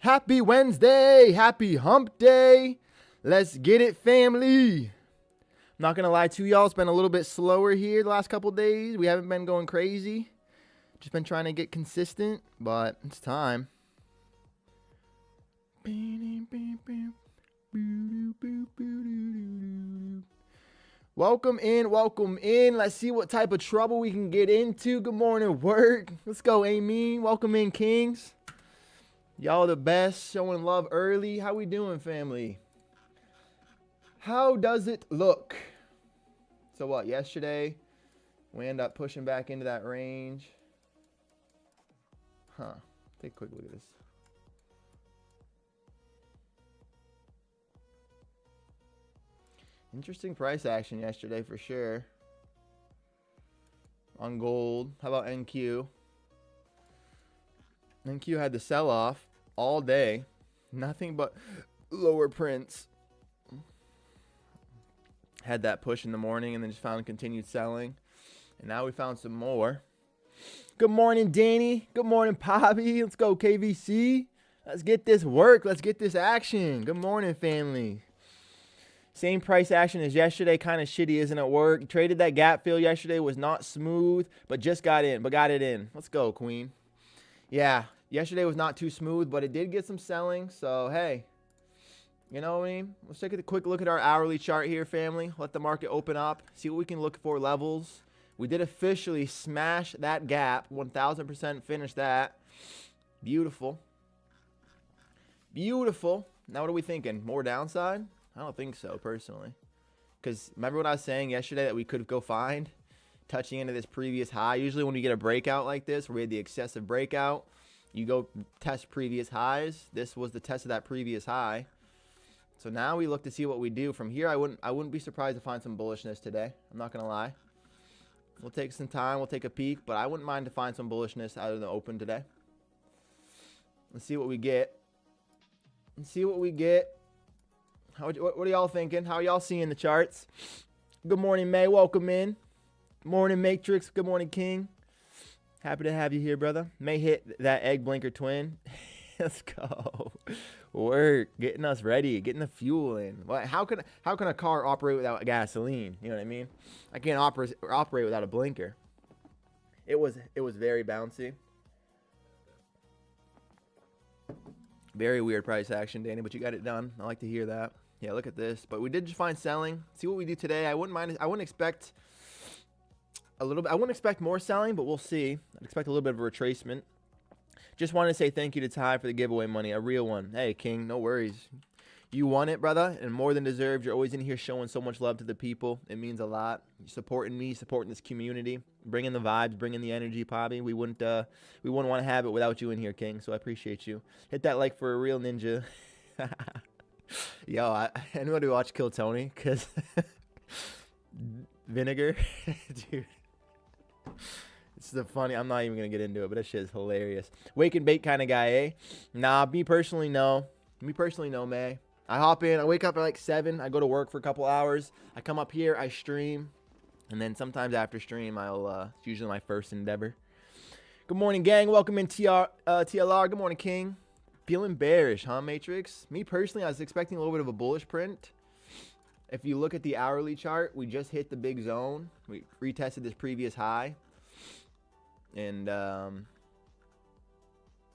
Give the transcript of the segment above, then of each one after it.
Happy Wednesday. Happy hump day. Let's get it, family. I'm not going to lie to y'all. It's been a little bit slower here the last couple days. We haven't been going crazy. Just been trying to get consistent, but it's time. Welcome in. Let's see what type of trouble we can get into. Good morning, work. Let's go, Amy. Welcome in, Kings. Y'all the best, showing love early. How we doing, family? How does it look? So what, yesterday, we end up pushing back into that range. Take a quick look at this. Interesting price action yesterday for sure. On gold. How about NQ? NQ had the sell-off all day. Nothing but lower prints. Had that push in the morning and then just found continued selling. And now we found some more. Good morning, Danny. Good morning, Poppy. Let's go, KVC. Let's get this work. Let's get this action. Good morning, family. Same price action as yesterday. Kind of shitty, isn't it? Work. Traded that gap fill yesterday. Was not smooth, but just got in. But got it in. Let's go, Queen. Yeah, yesterday was not too smooth, but it did get some selling. So, hey, you know what I mean? Let's take a quick look at our hourly chart here, family. Let the market open up. See what we can look for levels. We did officially smash that gap. 1,000% finish that. Beautiful. Beautiful. Now what are we thinking? More downside? I don't think so, personally. Because remember what I was saying yesterday that we could go find? Touching into this previous high. Usually when we get a breakout like this, where we had the excessive breakout, you go test previous highs. This was the test of that previous high. So now we look to see what we do. From here, I wouldn't be surprised to find some bullishness today. I'm not going to lie. We'll take some time. We'll take a peek. But I wouldn't mind to find some bullishness out of the open today. Let's see what we get. Let's see what we get. What are y'all thinking? How are y'all seeing the charts? Good morning, May. Welcome in. Morning, Matrix. Good morning, King. Happy to have you here, brother. May hit that egg blinker twin. Let's go. Work. Getting us ready. Getting the fuel in. What? How can a car operate without gasoline? You know what I mean? I can't operate without a blinker. It was very bouncy. Very weird price action, Danny, but you got it done. I like to hear that. Yeah, look at this. But we did just find selling. See what we do today. I wouldn't expect a little bit. I wouldn't expect more selling, but we'll see. I'd expect a little bit of a retracement. Just wanted to say thank you to Ty for the giveaway money. A real one. Hey, King, no worries. You won it, brother, and more than deserved. You're always in here showing so much love to the people. It means a lot. You're supporting me, supporting this community, bringing the vibes, bringing the energy, Poppy. We wouldn't want to have it without you in here, King. So I appreciate you. Hit that like for a real ninja. Yo, anybody watch Kill Tony? Cause vinegar, dude. It's the funny. I'm not even gonna get into it, but that shit is hilarious. Wake and bake kind of guy, eh? Nah, me personally, no. May. I hop in. I wake up at like 7. I go to work for a couple hours. I come up here. I stream, and then sometimes after stream, it's usually my first endeavor. Good morning, gang. Welcome in, TLR. Good morning, King. Feeling bearish, huh, Matrix? Me personally, I was expecting a little bit of a bullish print. If you look at the hourly chart, we just hit the big zone. We retested this previous high. And, I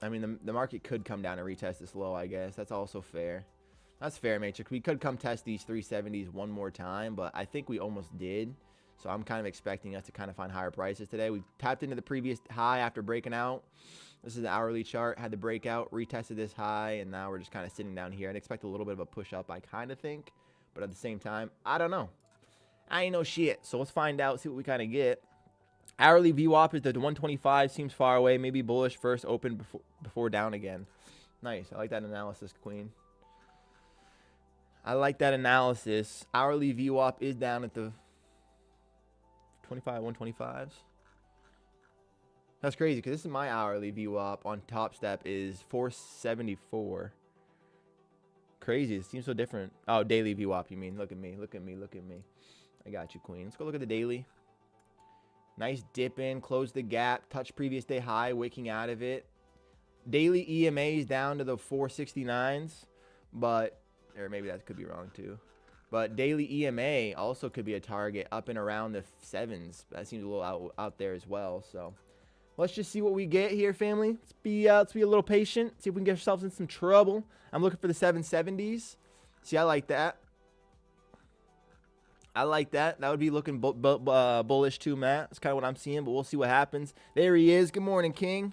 mean, the market could come down and retest this low, I guess. That's also fair. That's fair, Matrix. We could come test these 370s one more time, but I think we almost did. So I'm kind of expecting us to kind of find higher prices today. We tapped into the previous high after breaking out. This is the hourly chart. Had the breakout, retested this high, and now we're just kind of sitting down here. I'd expect a little bit of a push up, I kind of think. But at the same time, I don't know. I ain't no shit. So let's find out, see what we kind of get. Hourly VWAP is the 125. Seems far away. Maybe bullish first, open before down again. Nice. I like that analysis, Queen. I like that analysis. Hourly VWAP is down at the 125s. That's crazy because this is my hourly VWAP on Topstep is 474. Crazy. It seems so different. Oh, daily VWAP, you mean. Look at me. Look at me. Look at me. I got you, Queen. Let's go look at the daily. Nice dip in. Close the gap. Touch previous day high. Waking out of it. Daily EMAs down to the 469s, but, or maybe that could be wrong too. But daily EMA also could be a target up and around the 7s. That seems a little out there as well. So let's just see what we get here, family. Let's be a little patient. See if we can get ourselves in some trouble. I'm looking for the 770s. See, I like that. I like that. That would be looking bullish too, Matt. That's kind of what I'm seeing, but we'll see what happens. There he is. Good morning, King.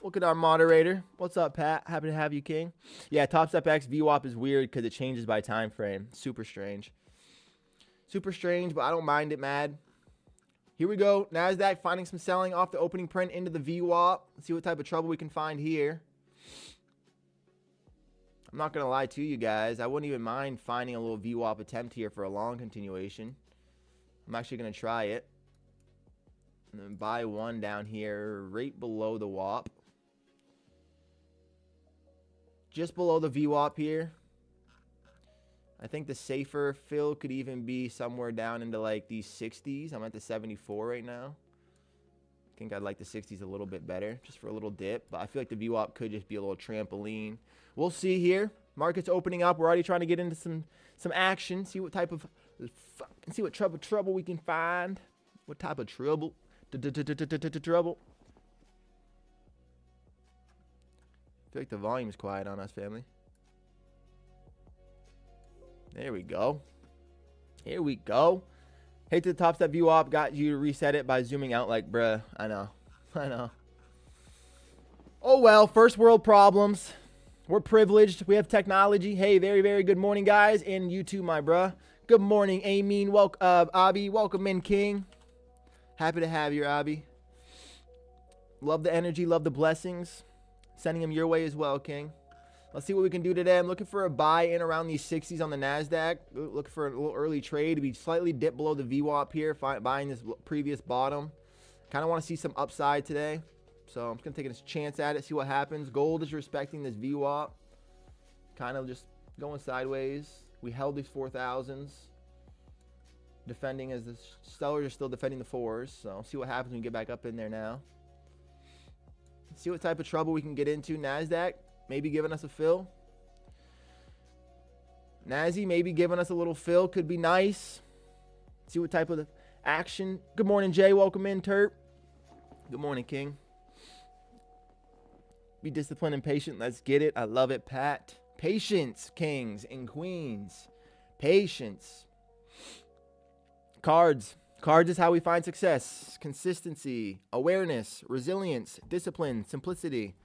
Look at our moderator. What's up, Pat? Happy to have you, King. Yeah, Topstep X VWAP is weird because it changes by time frame. Super strange. Super strange, but I don't mind it, mad. Here we go. NASDAQ finding some selling off the opening print into the VWAP. Let's see what type of trouble we can find here. I'm not going to lie to you guys. I wouldn't even mind finding a little VWAP attempt here for a long continuation. I'm actually going to try it. And then buy one down here right below the WAP. Just below the VWAP here. I think the safer fill could even be somewhere down into like these 60s. I'm at the 74 right now. I think I'd like the 60s a little bit better just for a little dip. But I feel like the VWAP could just be a little trampoline. We'll see here. Market's opening up. We're already trying to get into some action. See what type of see what trouble we can find. What type of trouble? Trouble. I feel like the volume's quiet on us, family. There we go. Here we go. Hey, to the Topstep VWAP. Got you to reset it by zooming out like, bruh. I know. I know. Oh, well. First world problems. We're privileged. We have technology. Hey, very, very good morning, guys. And you too, my bruh. Good morning, Amin. Abi. Welcome in, King. Happy to have you, Abi. Love the energy. Love the blessings. Sending them your way as well, King. Let's see what we can do today. I'm looking for a buy in around these 60s on the NASDAQ. Looking for a little early trade to be slightly dipped below the VWAP here. Buying this previous bottom. Kind of want to see some upside today. So I'm just going to take a chance at it, see what happens. Gold is respecting this VWAP. Kind of just going sideways. We held these 4,000s. Defending as the sellers are still defending the 4s. So see what happens when we get back up in there now. See what type of trouble we can get into. NASDAQ maybe giving us a fill. Nazi maybe giving us a little fill. Could be nice. See what type of action. Good morning, Jay. Welcome in, Terp. Good morning, King. Be disciplined and patient. Let's get it. I love it, Pat. Patience, kings and queens. Patience. Cards. Cards is how we find success. Consistency, awareness, resilience, discipline, simplicity.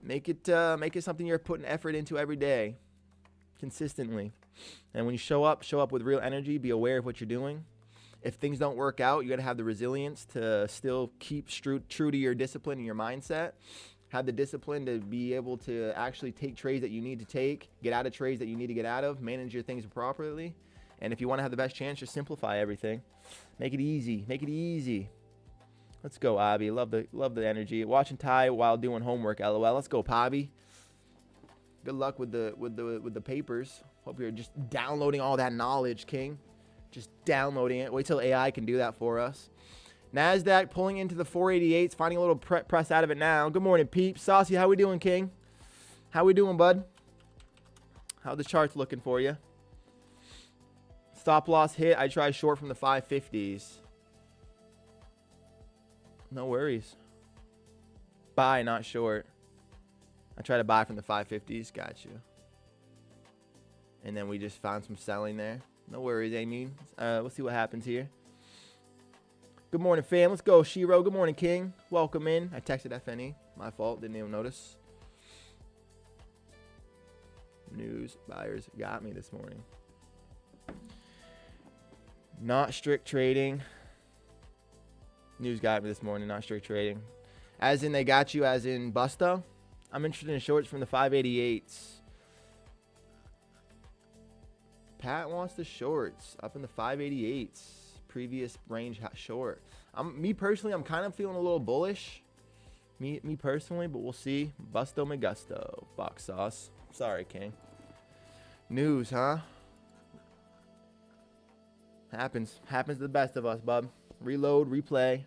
Make it something you're putting effort into every day, consistently. And when you show up with real energy. Be aware of what you're doing. If things don't work out, you got to have the resilience to still keep true to your discipline and your mindset. Have the discipline to be able to actually take trades that you need to take, get out of trades that you need to get out of, manage your things properly. And if you want to have the best chance, just simplify everything. Make it easy. Make it easy. Let's go, Abby. Love the energy. Watching Ty while doing homework. LOL. Let's go, Pobby. Good luck with the papers. Hope you're just downloading all that knowledge, King. Just downloading it. Wait till AI can do that for us. NASDAQ pulling into the 488s. Finding a little press out of it now. Good morning, Peep. Saucy, how we doing, King? How we doing, bud? How the charts looking for you? Stop loss hit. I try short from the 550s. No worries. Buy, not short. I try to buy from the 550s. Got you. And then we just found some selling there. No worries, Amy. We'll see what happens here. Good morning, fam. Let's go, Shiro. Good morning, King. Welcome in. I texted FNE. My fault. Didn't even notice. News buyers got me this morning. Not strict trading. News got me this morning. Not strict trading. As in they got you as in Busta. I'm interested in shorts from the 588s. Pat wants the shorts up in the 588s. Previous range short. Me personally, I'm kind of feeling a little bullish. Me personally, but we'll see. Busto me gusto. Fox sauce. Sorry, King. News, huh? Happens to the best of us, bub. Reload, replay,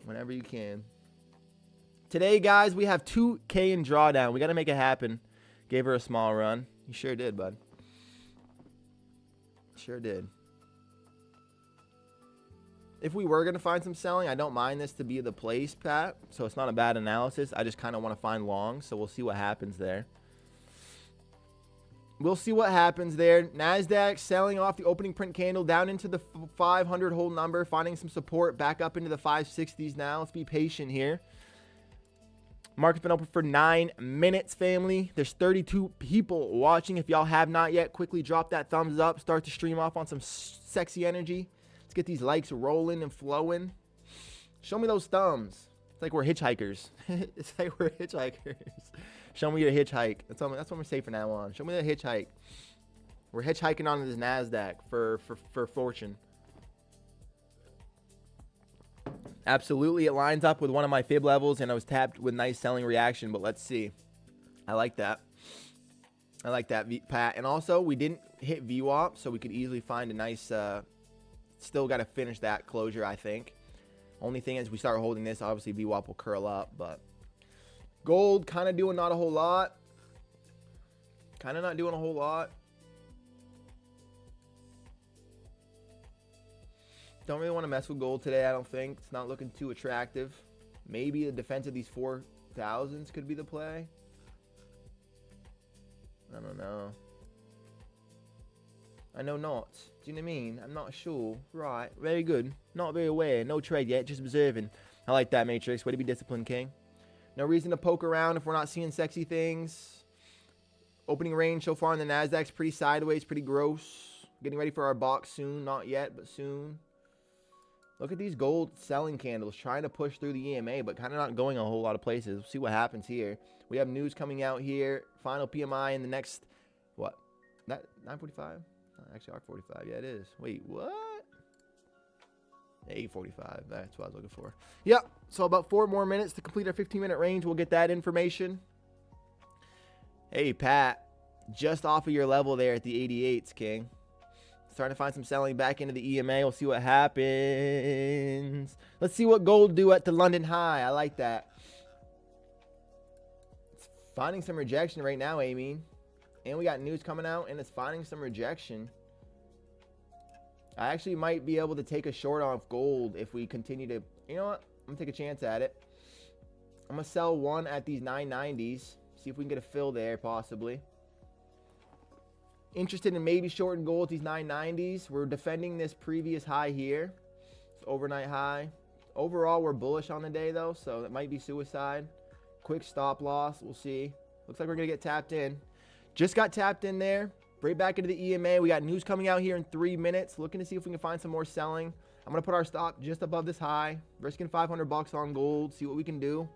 whenever you can. Today, guys, we have 2K in drawdown. We got to make it happen. Gave her a small run. You sure did, bud. Sure did. If we were going to find some selling, I don't mind this to be the place, Pat. So it's not a bad analysis. I just kind of want to find long. So we'll see what happens there. We'll see what happens there. NASDAQ selling off the opening print candle down into the 500 hold number. Finding some support back up into the 560s now. Let's be patient here. Market's been open for 9 minutes, family. There's 32 people watching. If y'all have not yet, quickly drop that thumbs up. Start the stream off on some sexy energy. Let's get these likes rolling and flowing. Show me those thumbs. It's like we're hitchhikers. It's like we're hitchhikers. Show me your hitchhike. That's what we're saying from now on. Show me the hitchhike. We're hitchhiking onto this NASDAQ for fortune. Absolutely, it lines up with one of my fib levels, and I was tapped with nice selling reaction, but let's see. I like that. I like that, Pat. And also, we didn't hit VWAP, so we could easily find a nice... still got to finish that closure, I think. Only thing is, we start holding this, obviously VWAP will curl up, but... Gold, kind of doing not a whole lot. Kind of not doing a whole lot. Don't really want to mess with gold today, I don't think. It's not looking too attractive. Maybe the defense of these 4,000s could be the play. I don't know. I know not. Do you know what I mean? I'm not sure. Right. Very good. Not very aware. No trade yet. Just observing. I like that, Matrix. Way to be disciplined, King. No reason to poke around if we're not seeing sexy things. Opening range so far in the NASDAQ's pretty sideways, pretty gross. Getting ready for our box soon. Not yet, but soon. Look at these gold selling candles trying to push through the EMA, but kind of not going a whole lot of places. We'll see what happens here. We have news coming out here. Final PMI in the next, what? That 945? Actually, R45. Yeah, it is. Wait, what? 845. That's what I was looking for. Yep. So about 4 more minutes to complete our 15-minute range. We'll get that information. Hey, Pat. Just off of your level there at the 88s, King. Starting to find some selling back into the EMA. We'll see what happens. Let's see what gold do at the London high. I like that. It's finding some rejection right now, Amy. And we got news coming out, and it's finding some rejection. I actually might be able to take a short off gold if we continue to... You know what? I'm going to take a chance at it. I'm going to sell one at these 990s. See if we can get a fill there, possibly. Interested in maybe shorting gold at these 990s. We're defending this previous high here. It's overnight high. Overall, we're bullish on the day, though, so it might be suicide. Quick stop loss. We'll see. Looks like we're going to get tapped in. Just got tapped in there. Right back into the EMA. We got news coming out here in 3 minutes. Looking to see if we can find some more selling. I'm going to put our stop just above this high. Risking $500 on gold. See what we can do.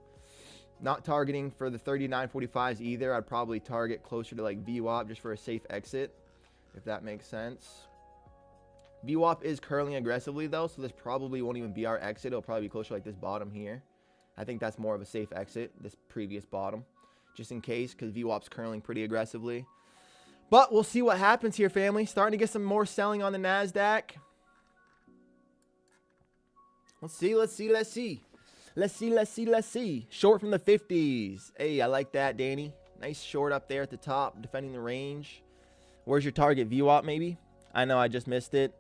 Not targeting for the 39.45s either. I'd probably target closer to like VWAP just for a safe exit, if that makes sense. VWAP is curling aggressively though, so this probably won't even be our exit. It'll probably be closer like this bottom here. I think that's more of a safe exit, this previous bottom, just in case, because VWAP's curling pretty aggressively. But we'll see what happens here, family. Starting to get some more selling on the NASDAQ. Let's see, let's see, let's see. Let's see, let's see, let's see. Short from the 50s. Hey, I like that, Danny. Nice short up there at the top, defending the range. Where's your target? VWAP, maybe? I know, I just missed it.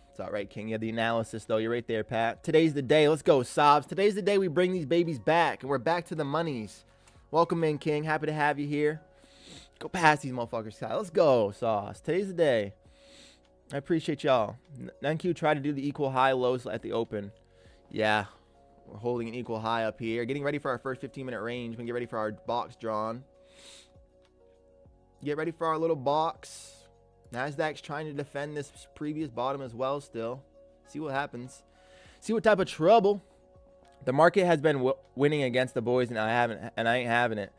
It's all right, King. You have the analysis, though. You're right there, Pat. Today's the day. Let's go, Sobs. Today's the day we bring these babies back, and we're back to the monies. Welcome in, King. Happy to have you here. Go past these motherfuckers, Kyle. Let's go, Sauce. Today's the day. I appreciate y'all. NQ tried to do the equal high lows at the open. Yeah, we're holding an equal high up here. Getting ready for our first 15-minute range. We can get ready for our box drawn. Get ready for our little box. NASDAQ's trying to defend this previous bottom as well still. See what happens. See what type of trouble. The market has been winning against the boys, and I ain't having it.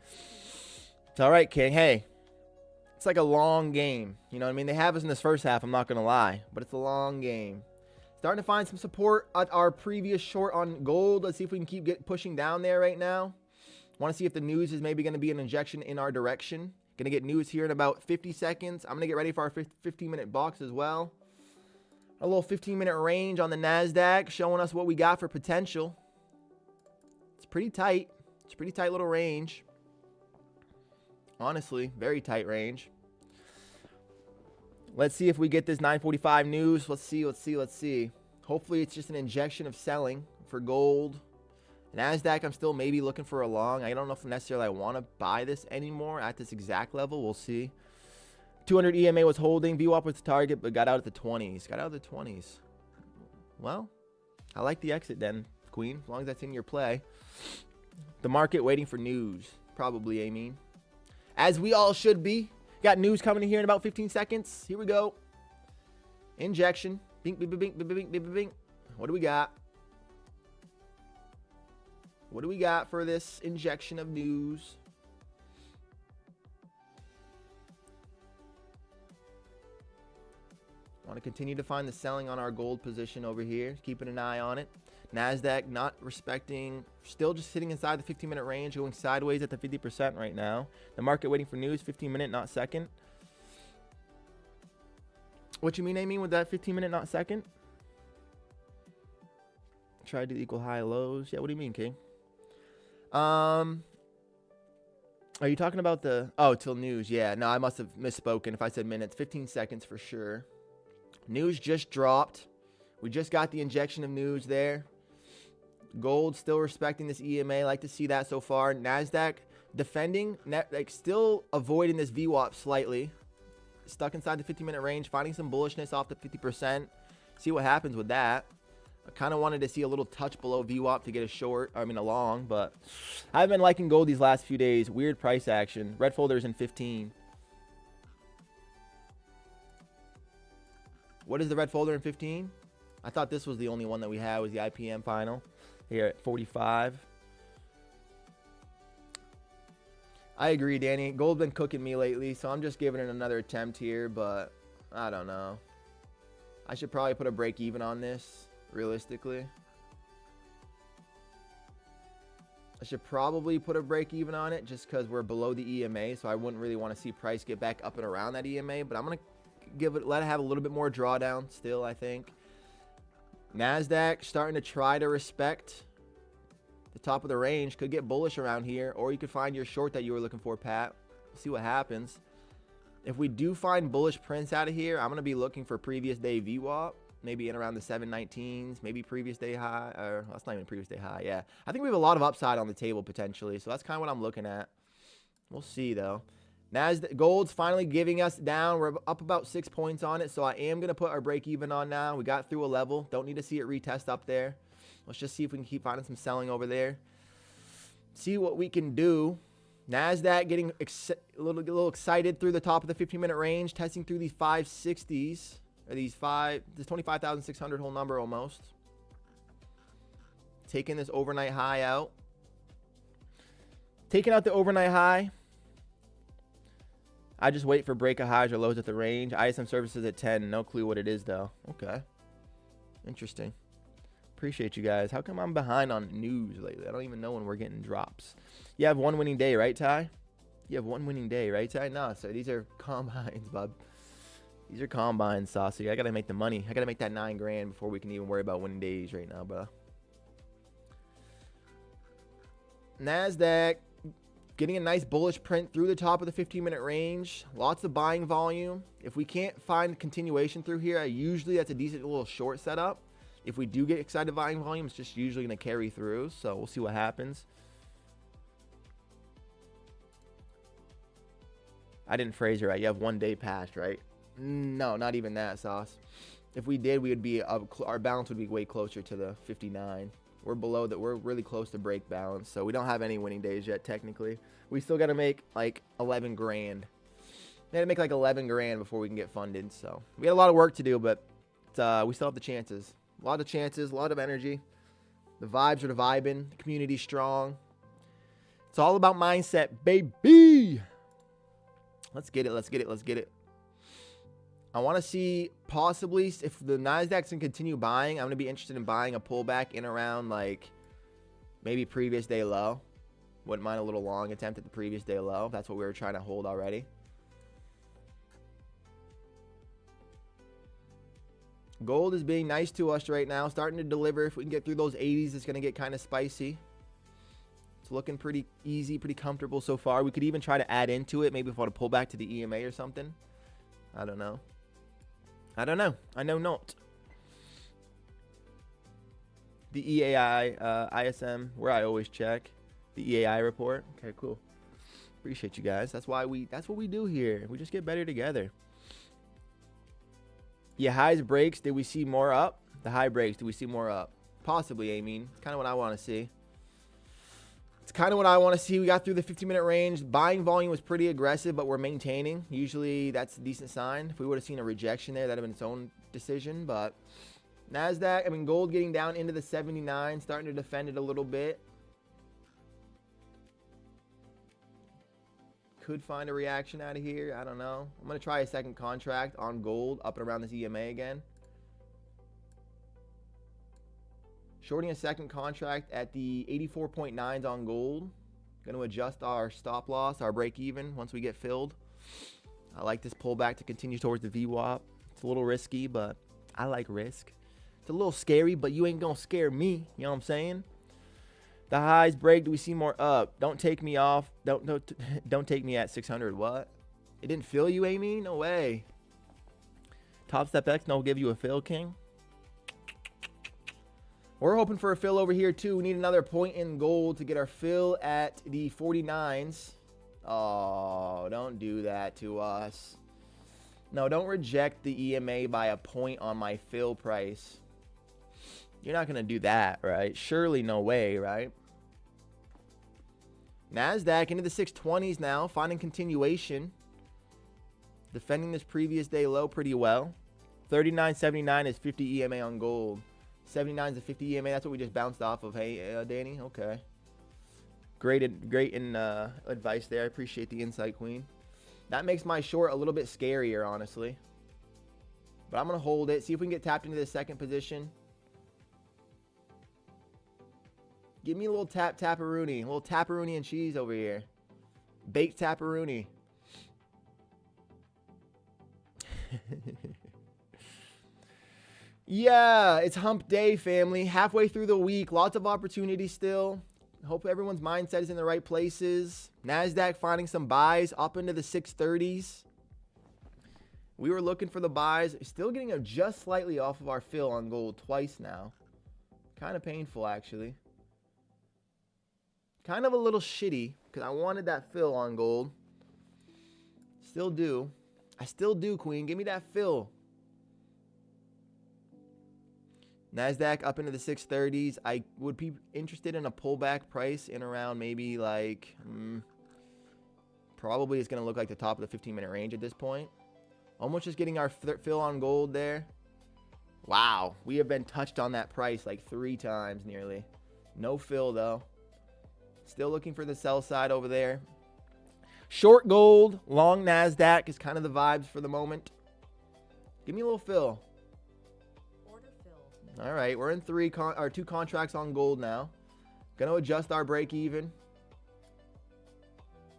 It's all right, King. Hey, it's like a long game. You know what I mean? They have us in this first half, I'm not going to lie. But it's a long game. Starting to find some support at our previous short on gold. Let's see if we can keep pushing down there right now. Want to see if the news is maybe going to be an injection in our direction. Going to get news here in about 50 seconds. I'm going to get ready for our 15-minute box as well. A little 15-minute range on the NASDAQ showing us what we got for potential. pretty tight. It's a pretty tight little range. Honestly, very tight range. Let's see if we get this 945 news. Let's see. Hopefully it's just an injection of selling for gold. NASDAQ, I'm still maybe looking for a long. I don't know if necessarily I want to buy this anymore at this exact level. We'll see. 200 EMA was holding. VWAP was the target, but got out at the 20s. Well, I like the exit then, Queen, as long as that's in your play. The market waiting for news. Probably, I mean. As we all should be. Got news coming in here in about 15 seconds. Here we go. Injection. Bink, bink, bink, bink, bink, bink, bink. What do we got? What do we got for this injection of news? Want to continue to find the selling on our gold position over here. Keeping an eye on it. NASDAQ not respecting, still just sitting inside the 15-minute range, going sideways at the 50% right now. The market waiting for news, 15-minute, not second. What you mean, Amy, with that 15-minute, not second? Tried to equal high lows. Yeah, what do you mean, King? Are you talking about the, till news? Yeah, no, I must have misspoken if I said minutes. 15 seconds for sure. News just dropped. We just got the injection of news there. Gold still respecting this EMA. Like to see that so far. NASDAQ defending, like still avoiding this VWAP slightly. Stuck inside the 50-minute range, finding some bullishness off the 50%. See what happens with that. I kind of wanted to see a little touch below VWAP to get a long, but I've been liking gold these last few days. Weird price action. Red folders in 15. What is the red folder in 15? I thought this was the only one that we had was the IPM final here at 45. I agree, Danny. Gold's been cooking me lately, so I'm just giving it another attempt here, but I don't know. I should probably put a break even on this, realistically. I should probably put a break even on it just because we're below the EMA, so I wouldn't really want to see price get back up and around that EMA, but I'm going to let it have a little bit more drawdown still, I think. NASDAQ starting to try to respect the top of the range. Could get bullish around here, or you could find your short that you were looking for, Pat. We'll see what happens. If we do find bullish prints out of here, I'm going to be looking for previous day VWAP, maybe in around the 719s, maybe previous day high, or that's not even previous day high. Yeah, I think we have a lot of upside on the table potentially, so that's kind of what I'm looking at. We'll see though. NASDAQ gold's finally giving us down. We're up about 6 points on it, so I am going to put our break even on now. We got through a level. Don't need to see it retest up there. Let's just see if we can keep finding some selling over there. See what we can do. NASDAQ getting a little excited through the top of the 15-minute range, testing through these 560s, or this 25,600 whole number almost. Taking this overnight high out. Taking out the overnight high. I just wait for break of highs or lows at the range. ISM services at 10. No clue what it is, though. Okay. Interesting. Appreciate you guys. How come I'm behind on news lately? I don't even know when we're getting drops. You have one winning day, right, Ty? You have one winning day, right, Ty? No, sir. These are combines, bub. These are combines, Saucy. I got to make the money. I got to make that $9 grand before we can even worry about winning days right now, bro. NASDAQ. Getting a nice bullish print through the top of the 15-minute range. Lots of buying volume. If we can't find continuation through here, usually that's a decent little short setup. If we do get excited buying volume, it's just usually going to carry through. So we'll see what happens. I didn't phrase it right. You have 1 day past, right? No, not even that, Sauce. If we did, we would be our balance would be way closer to the 59. We're below that. We're really close to break balance, so we don't have any winning days yet. Technically, we still got to make like 11 grand. We got to make like 11 grand before we can get funded. So we got a lot of work to do, but we still have the chances. A lot of chances, a lot of energy. The vibes are vibing. The community's strong. It's all about mindset, baby. Let's get it. Let's get it. Let's get it. I want to see possibly if the NASDAQ can continue buying. I'm going to be interested in buying a pullback in around like maybe previous day low. Wouldn't mind a little long attempt at the previous day low. That's what we were trying to hold already. Gold is being nice to us right now. Starting to deliver. If we can get through those 80s, it's going to get kind of spicy. It's looking pretty easy, pretty comfortable so far. We could even try to add into it, maybe if I want to pull back to the EMA or something. I don't know. I know not. The EAI, ISM, where I always check. The EAI report. Okay, cool. Appreciate you guys. That's what we do here. We just get better together. Yeah, highs breaks. Did we see more up? The high breaks. Did we see more up? Possibly, I mean. It's kind of what I want to see. We got through the 15-minute range. Buying volume was pretty aggressive, but we're maintaining. Usually, that's a decent sign. If we would have seen a rejection there, that would have been its own decision. But NASDAQ, I mean, gold getting down into the 79, starting to defend it a little bit. Could find a reaction out of here. I don't know. I'm going to try a second contract on gold up and around this EMA again. Shorting a second contract at the 84.9s on gold. Going to adjust our stop loss, our break even once we get filled. I like this pullback to continue towards the VWAP. It's a little risky, but I like risk. It's a little scary, but you ain't going to scare me. You know what I'm saying? The highs break. Do we see more up? Don't take me off. Don't take me at 600. What? It didn't fill you, Amy? No way. Topstep X, no, give you a fill, King. We're hoping for a fill over here, too. We need another point in gold to get our fill at the 49s. Oh, don't do that to us. No, don't reject the EMA by a point on my fill price. You're not going to do that, right? Surely no way, right? NASDAQ into the 620s now, finding continuation. Defending this previous day low pretty well. 39.79 is 50 EMA on gold. 79 is a 50 EMA. That's what we just bounced off of. Hey, Danny. Okay. Great advice there. I appreciate the insight, Queen. That makes my short a little bit scarier, honestly. But I'm going to hold it. See if we can get tapped into the second position. Give me a little taparoonie. A little taparoonie and cheese over here. Baked taparoonie. Yeah, it's hump day, family. Halfway through the week. Lots of opportunities still. Hope everyone's mindset is in the right places. NASDAQ finding some buys up into the 630s. We were looking for the buys. Still getting them just slightly off of our fill on gold twice now. Kind of painful, actually. Kind of a little shitty because I wanted that fill on gold. Still do. I still do, Queen. Give me that fill. NASDAQ up into the 630s. I would be interested in a pullback price in around maybe like, probably it's going to look like the top of the 15-minute range at this point. Almost just getting our fill on gold there. Wow. We have been touched on that price like 3 times nearly. No fill though. Still looking for the sell side over there. Short gold, long NASDAQ is kind of the vibes for the moment. Give me a little fill. All right, we're in 2 contracts on gold now. Going to adjust our break even.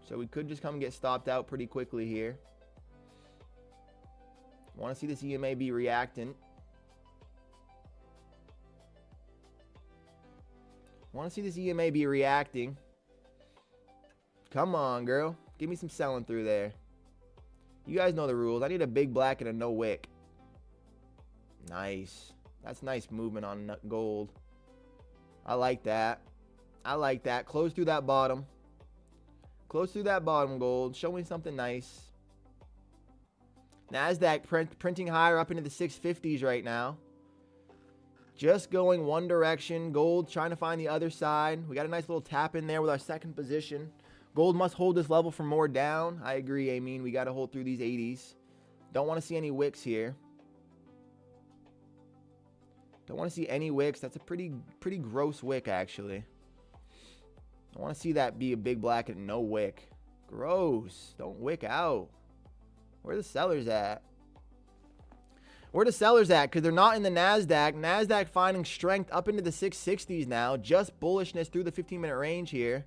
So we could just come and get stopped out pretty quickly here. Want to see this EMA be reactant. Want to see this EMA be reacting. Come on, girl. Give me some selling through there. You guys know the rules. I need a big black and a no wick. Nice. That's nice movement on gold. I like that. I like that. Close through that bottom. Close through that bottom, gold. Show me something nice. NASDAQ printing higher up into the 650s right now. Just going one direction. Gold trying to find the other side. We got a nice little tap in there with our second position. Gold must hold this level for more down. I agree, Amin. We got to hold through these 80s. Don't want to see any wicks here. Don't want to see any wicks. That's a pretty gross wick, actually. I want to see that be a big black and no wick. Gross. Don't wick out. Where are the sellers at? Where are the sellers at? Because they're not in the NASDAQ. NASDAQ finding strength up into the 660s now. Just bullishness through the 15-minute range here.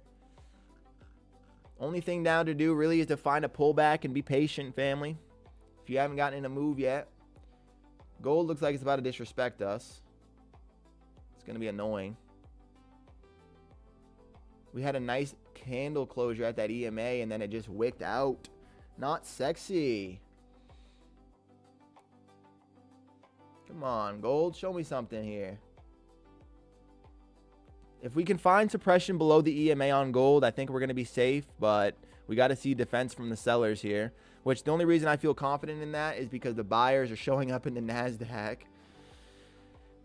Only thing now to do really is to find a pullback and be patient, family. If you haven't gotten in a move yet. Gold looks like it's about to disrespect us. It's going to be annoying. We had a nice candle closure at that EMA, and then it just wicked out. Not sexy. Come on, gold. Show me something here. If we can find suppression below the EMA on gold, I think we're going to be safe. But we got to see defense from the sellers here. Which the only reason I feel confident in that is because the buyers are showing up in the NASDAQ.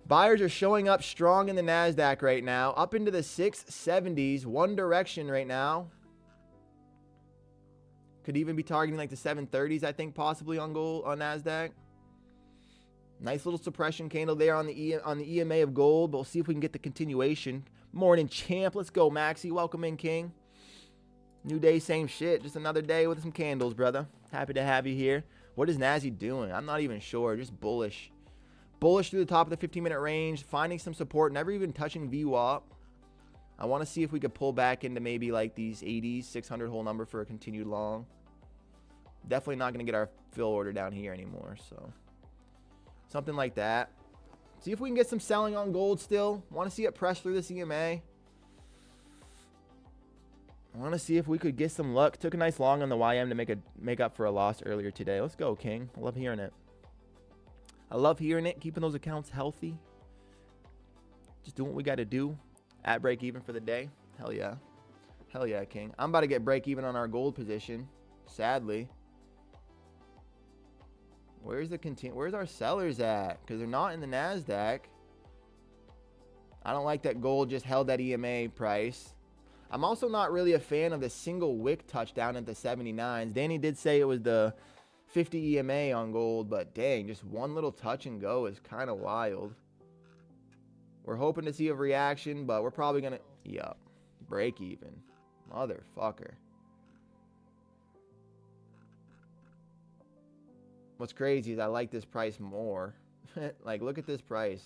Buyers are showing up strong in the NASDAQ right now. Up into the 670s. One direction right now. Could even be targeting like the 730s, I think, possibly on gold, on NASDAQ. Nice little suppression candle there on the EMA of gold. But we'll see if we can get the continuation. Morning, champ. Let's go, Maxie. Welcome in, King. New day, same shit. Just another day with some candles, brother. Happy to have you here. What is Nazi doing? I'm not even sure. Just bullish. Bullish through the top of the 15-minute range. Finding some support. Never even touching VWAP. I want to see if we could pull back into maybe like these 80s, 600 whole number for a continued long. Definitely not going to get our fill order down here anymore. So something like that. See if we can get some selling on gold still. Want to see it press through this EMA. I want to see if we could get some luck. Took a nice long on the YM to make up for a loss earlier today. Let's go, King. I love hearing it. I love hearing it. Keeping those accounts healthy. Just doing what we got to do. At break even for the day. Hell yeah. Hell yeah, King. I'm about to get break even on our gold position. Sadly. Where's our sellers at? Because they're not in the NASDAQ. I don't like that gold just held that EMA price. I'm also not really a fan of the single wick touchdown at the 79s. Danny did say it was the 50 EMA on gold, but dang, just one little touch and go is kind of wild. We're hoping to see a reaction, but we're probably going to... Yup. Break even. Motherfucker. What's crazy is I like this price more. Like, look at this price.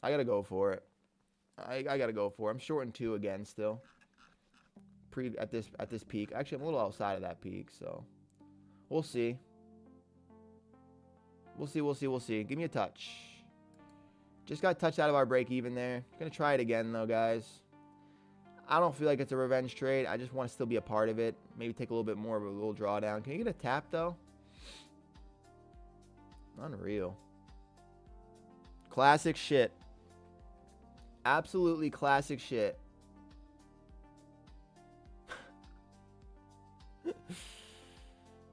I gotta go for it. I gotta go for it. I'm shorting 2 again still. At this peak. Actually, I'm a little outside of that peak, so we'll see. We'll see. Give me a touch. Just got touched out of our break even there. Gonna try it again though, guys. I don't feel like it's a revenge trade. I just want to still be a part of it. Maybe take a little bit more of a little drawdown. Can you get a tap though? Unreal. Classic shit. Absolutely classic shit.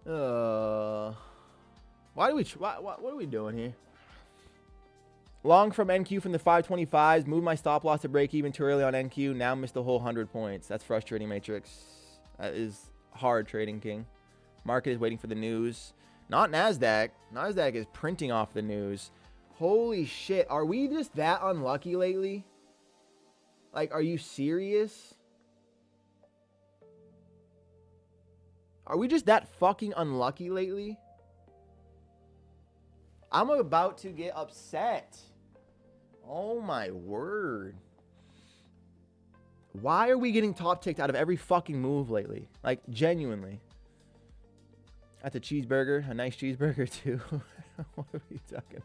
What are we doing here? Long from NQ from the 525s. Moved my stop loss to break even too early on NQ. Now missed the whole 100 points. That's frustrating, Matrix. That is hard trading, King. Market is waiting for the news. Not NASDAQ. NASDAQ is printing off the news. Holy shit. Are we just that unlucky lately? Like, are you serious? Are we just that fucking unlucky lately? I'm about to get upset. Oh my word. Why are we getting top ticked out of every fucking move lately? Like, genuinely. That's a cheeseburger. A nice cheeseburger, too. What are we talking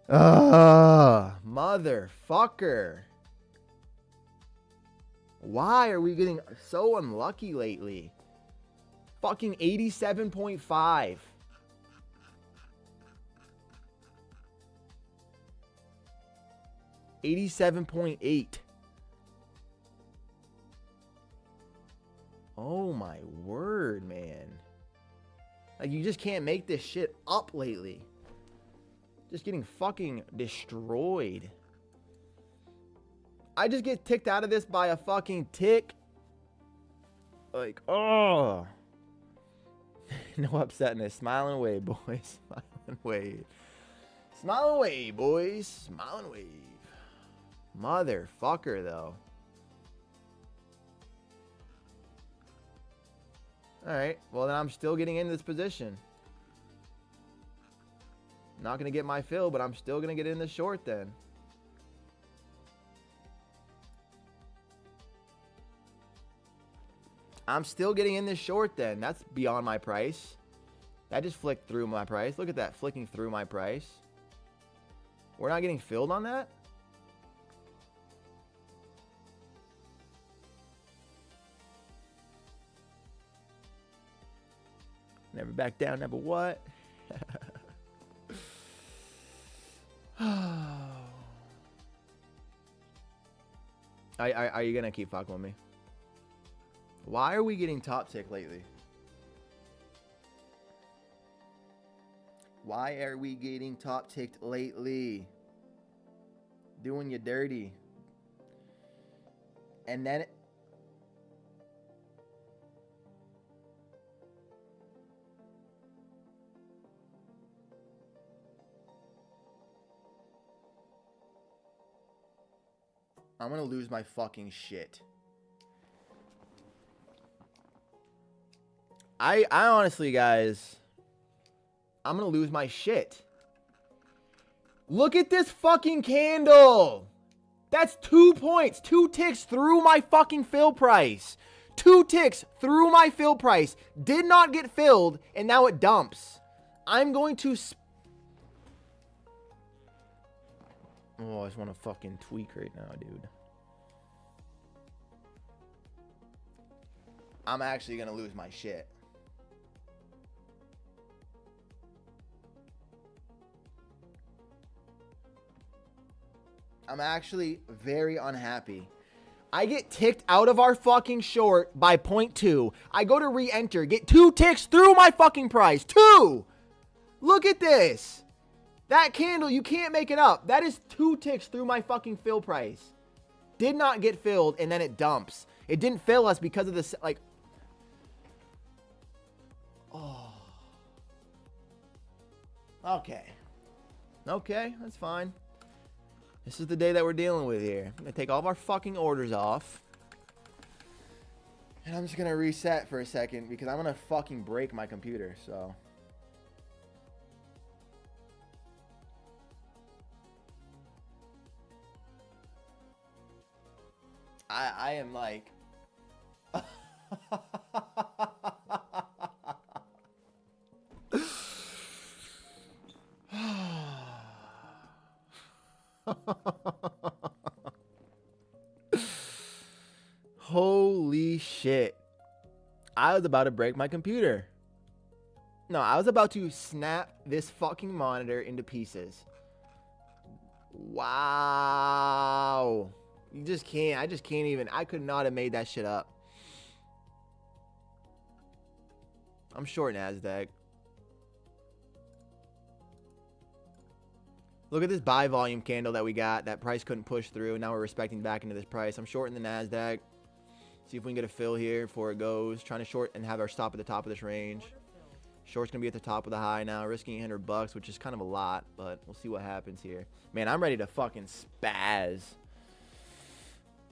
about? Motherfucker. Why are we getting so unlucky lately? Fucking 87.5. $87.8. Oh my word, man. Like, you just can't make this shit up lately. Just getting fucking destroyed. I just get ticked out of this by a fucking tick. Like, oh. No upsetness. Smile and wave, boys. Smile and wave. Smile and wave, boys. Smile and wave. Motherfucker, though. Alright. Well, then I'm still getting into this position. Not going to get my fill, but I'm still going to get in the short then. I'm still getting in this short then. That's beyond my price. That just flicked through my price. Look at that, flicking through my price. We're not getting filled on that? Never back down, never what? Are you going to keep fucking with me? Why are we getting top tick lately? Why are we getting top ticked lately? Doing you dirty. And then... I'm gonna lose my fucking shit. I honestly, guys, I'm gonna lose my shit. Look at this fucking candle. That's 2 points, 2 ticks through my fucking fill price. 2 ticks through my fill price. Did not get filled, and now it dumps. I'm going to... Oh, I just want to fucking tweak right now, dude. I'm actually going to lose my shit. I'm actually very unhappy. I get ticked out of our fucking short by 0.2. I go to re-enter, get 2 ticks through my fucking price. 2! Look at this. That candle, you can't make it up. That is 2 ticks through my fucking fill price. Did not get filled, and then it dumps. It didn't fill us because of this, like... Oh. Okay. Okay, that's fine. This is the day that we're dealing with here. I'm going to take all of our fucking orders off. And I'm just going to reset for a second because I'm going to fucking break my computer, so... I am like... Holy shit. I was about to break my computer. No, I was about to snap this fucking monitor into pieces. Wow. You just can't. I just can't even. I could not have made that shit up. I'm short NASDAQ. Look at this buy volume candle that we got. That price couldn't push through. Now we're respecting back into this price. I'm shorting the NASDAQ. See if we can get a fill here before it goes. Trying to short and have our stop at the top of this range. Short's going to be at the top of the high now. Risking $800, which is kind of a lot. But we'll see what happens here. Man, I'm ready to fucking spaz.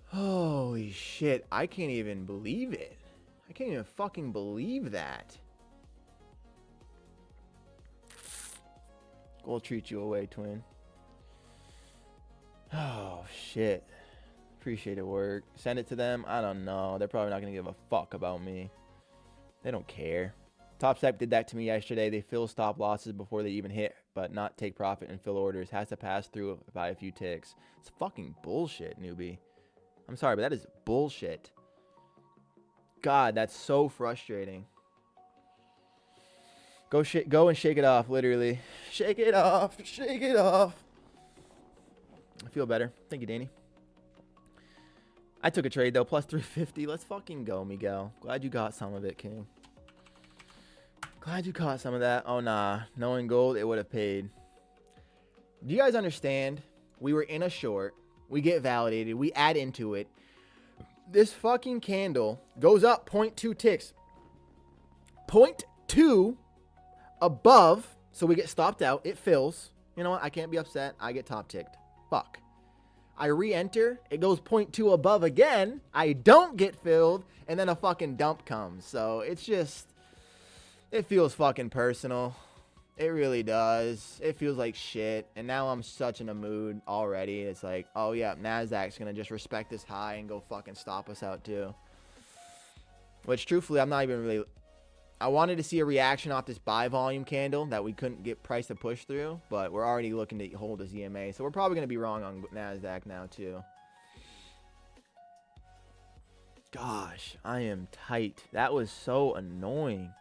Holy shit. I can't even believe it. I can't even fucking believe that. We'll treat you away, twin. Oh, shit. Appreciate it, work. Send it to them. I don't know. They're probably not going to give a fuck about me. They don't care. Topstep did that to me yesterday. They fill stop losses before they even hit, but not take profit and fill orders. Has to pass through by a few ticks. It's fucking bullshit, newbie. I'm sorry, but that is bullshit. God, that's so frustrating. Go and shake it off, literally. Shake it off. Shake it off. I feel better. Thank you, Danny. I took a trade, though. Plus 350. Let's fucking go, Miguel. Glad you got some of it, King. Glad you caught some of that. Oh, nah. Knowing gold, it would have paid. Do you guys understand? We were in a short. We get validated. We add into it. This fucking candle goes up 0.2 ticks. 0.2 above. So we get stopped out. It fills. You know what? I can't be upset. I get top ticked. Fuck. I re-enter. It goes 0.2 above again. I don't get filled. And then a fucking dump comes. So it's just... It feels fucking personal. It really does. It feels like shit. And now I'm such in a mood already. It's like, oh yeah, NASDAQ's going to just respect this high and go fucking stop us out too. Which truthfully, I'm not even really... I wanted to see a reaction off this buy volume candle that we couldn't get price to push through, but we're already looking to hold this EMA. So we're probably going to be wrong on NASDAQ now too. Gosh, I am tight. That was so annoying.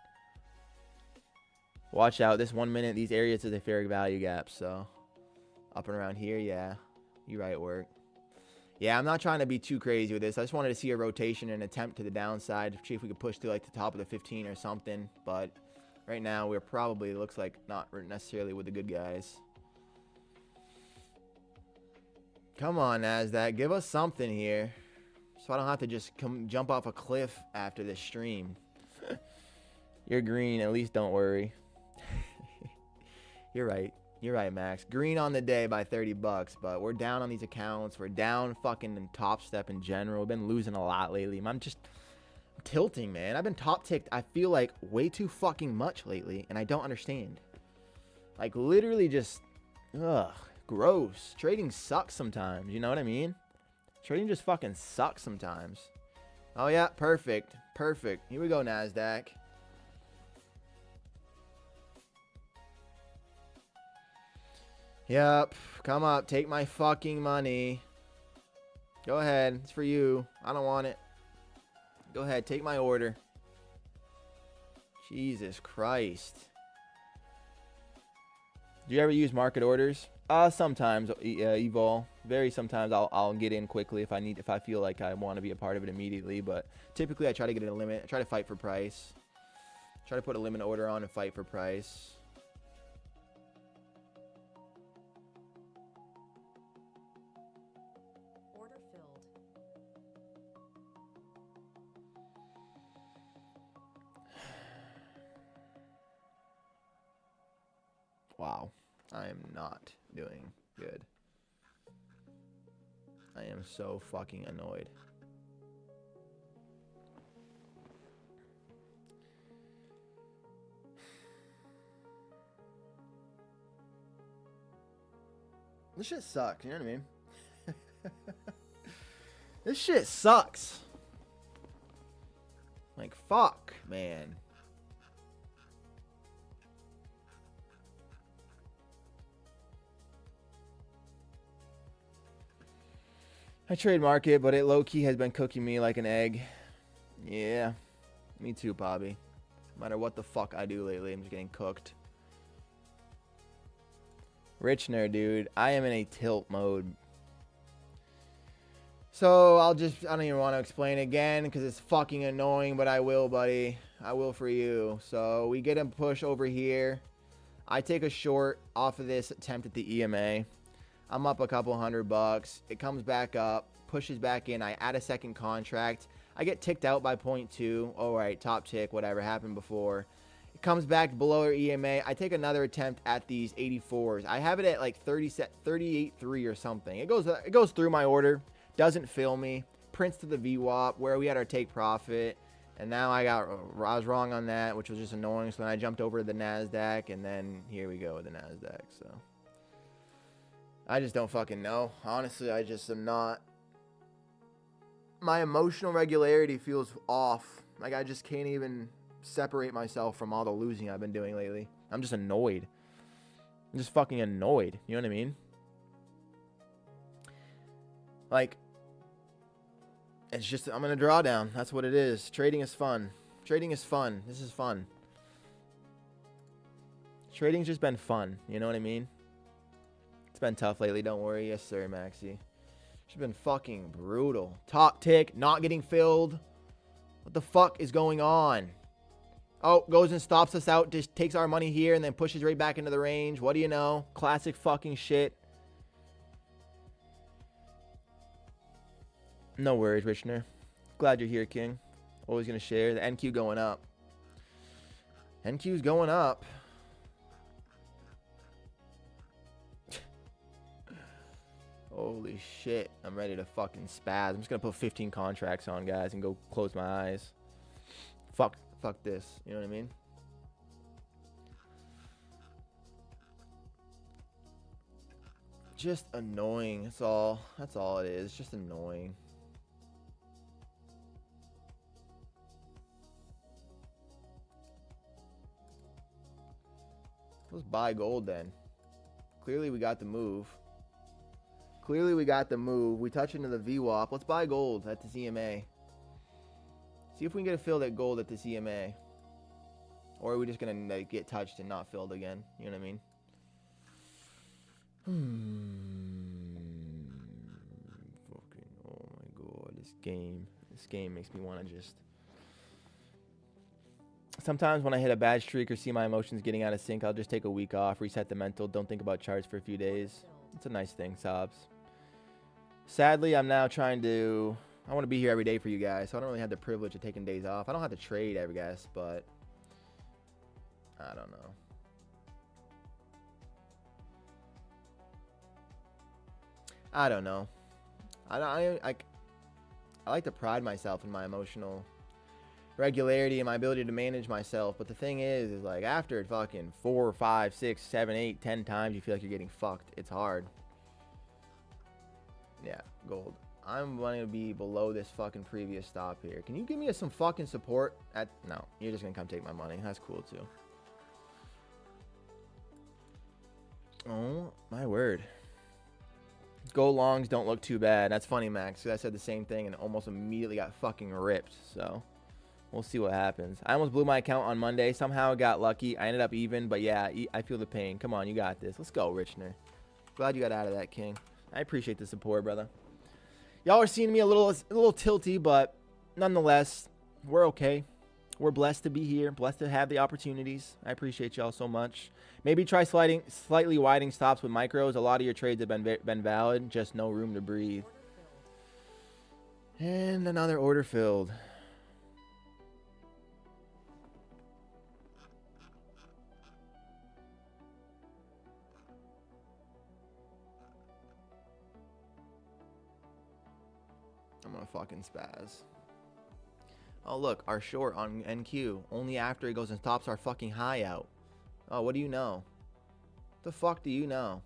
Watch out. This 1 minute, these areas are the fair value gaps. So up and around here, yeah. You right, work. Yeah, I'm not trying to be too crazy with this. I just wanted to see a rotation and attempt to the downside. See if we could push to like the top of the 15 or something. But right now, we're probably, looks like, not necessarily with the good guys. Come on, NASDAQ. Give us something here. So I don't have to just jump off a cliff after this stream. You're green. At least don't worry. You're right. You're right, Max. Green on the day by 30 bucks, but we're down on these accounts. We're down fucking in Topstep in general. We've been losing a lot lately. I'm tilting, man. I've been top ticked, I feel like, way too fucking much lately, and I don't understand. Like, literally just, ugh, gross. Trading sucks sometimes, you know what I mean? Trading just fucking sucks sometimes. Oh, yeah, perfect. Perfect. Here we go, NASDAQ. Yep, come up, take my fucking money. Go ahead, it's for you. I don't want it. Go ahead, take my order. Jesus Christ. Do you ever use market orders? Sometimes, Evol. Very sometimes I'll get in quickly if I feel like I want to be a part of it immediately. But typically I try to get a limit. I try to fight for price. Try to put a limit order on and fight for price. Wow, I am not doing good. I am so fucking annoyed. This shit sucks, you know what I mean? This shit sucks. Like, fuck, man. I trade market, but it low-key has been cooking me like an egg. Yeah, me too, Bobby. No matter what the fuck I do lately, I'm just getting cooked. Richner, dude, I am in a tilt mode. So I don't even want to explain again because it's fucking annoying, but I will, buddy. I will for you. So we get a push over here. I take a short off of this attempt at the EMA. I'm up a couple $100. It comes back up, pushes back in. I add a second contract. I get ticked out by 0.2. All right, top tick, whatever happened before. It comes back below our EMA. I take another attempt at these 84s. I have it at like 38.3 or something. It goes through my order, doesn't fill me, prints to the VWAP where we had our take profit. And now I was wrong on that, which was just annoying. So then I jumped over to the NASDAQ, and then here we go with the NASDAQ. So I just don't fucking know. Honestly, I just am not. My emotional regularity feels off. Like I just can't even separate myself from all the losing I've been doing lately. I'm just annoyed. I'm just fucking annoyed. You know what I mean? Like, it's just, I'm in a drawdown. That's what it is. Trading is fun. Trading is fun. This is fun. Trading's just been fun. You know what I mean? It's been tough lately. Don't worry. Yes, sir, Maxie. It's been fucking brutal. Top tick, not getting filled. What the fuck is going on? Oh, goes and stops us out. Just takes our money here and then pushes right back into the range. What do you know? Classic fucking shit. No worries, Richner. Glad you're here, King. Always going to share. The NQ going up. NQ's going up. Holy shit. I'm ready to fucking spaz. I'm just going to put 15 contracts on, guys, and go close my eyes. Fuck this. You know what I mean? Just annoying. That's all. That's all it is. Just annoying. let's buy gold then. Clearly we got the move. Clearly we got the move. We touch into the VWAP. Let's buy gold at the CMA. See if we can get a filled at gold at the CMA. Or are we just going to get touched and not filled again? You know what I mean? Fucking, oh my god, this game makes me want to just... Sometimes when I hit a bad streak or see my emotions getting out of sync, I'll just take a week off, reset the mental, don't think about charts for a few days. It's a nice thing, Sobs. Sadly, I'm now trying to... I want to be here every day for you guys, so I don't really have the privilege of taking days off. I don't have to trade, I guess, but... I don't know. I like to pride myself in my emotional regularity and my ability to manage myself, but the thing is like after fucking 4, 5, 6, 7, 8, 10 times you feel like you're getting fucked. It's hard. Yeah, gold. I'm wanting to be below this fucking previous stop here. Can you give me some fucking support? No, you're just gonna come take my money. That's cool too. Oh my word. Gold longs don't look too bad. That's funny, Max, because I said the same thing and almost immediately got fucking ripped. So we'll see what happens. I almost blew my account on Monday. Somehow I got lucky. I ended up even, but yeah, I feel the pain. Come on, you got this. Let's go, Richner. Glad you got out of that, King. I appreciate the support, brother. Y'all are seeing me a little tilty, but nonetheless, we're okay. We're blessed to be here, blessed to have the opportunities. I appreciate y'all so much. Maybe try slightly widening stops with micros. A lot of your trades have been valid, just no room to breathe. And another order filled. I'm gonna fucking spaz. Oh, look, our short on NQ. Only after it goes and stops our fucking high out. Oh, what do you know? The fuck do you know?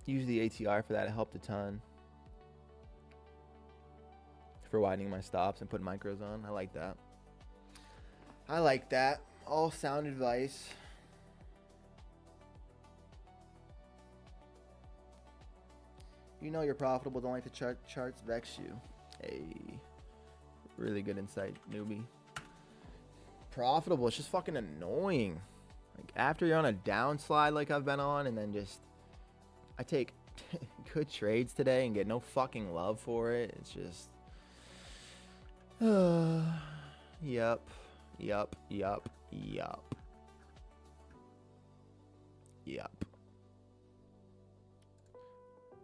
Use the ATR for that. It helped a ton. For widening my stops and putting micros on. I like that. I like that. All sound advice. You know you're profitable. Don't like the charts vex you. Hey. Really good insight, newbie. Profitable. It's just fucking annoying. Like after you're on a downslide like I've been on, and then just I take good trades today and get no fucking love for it. It's just Yup.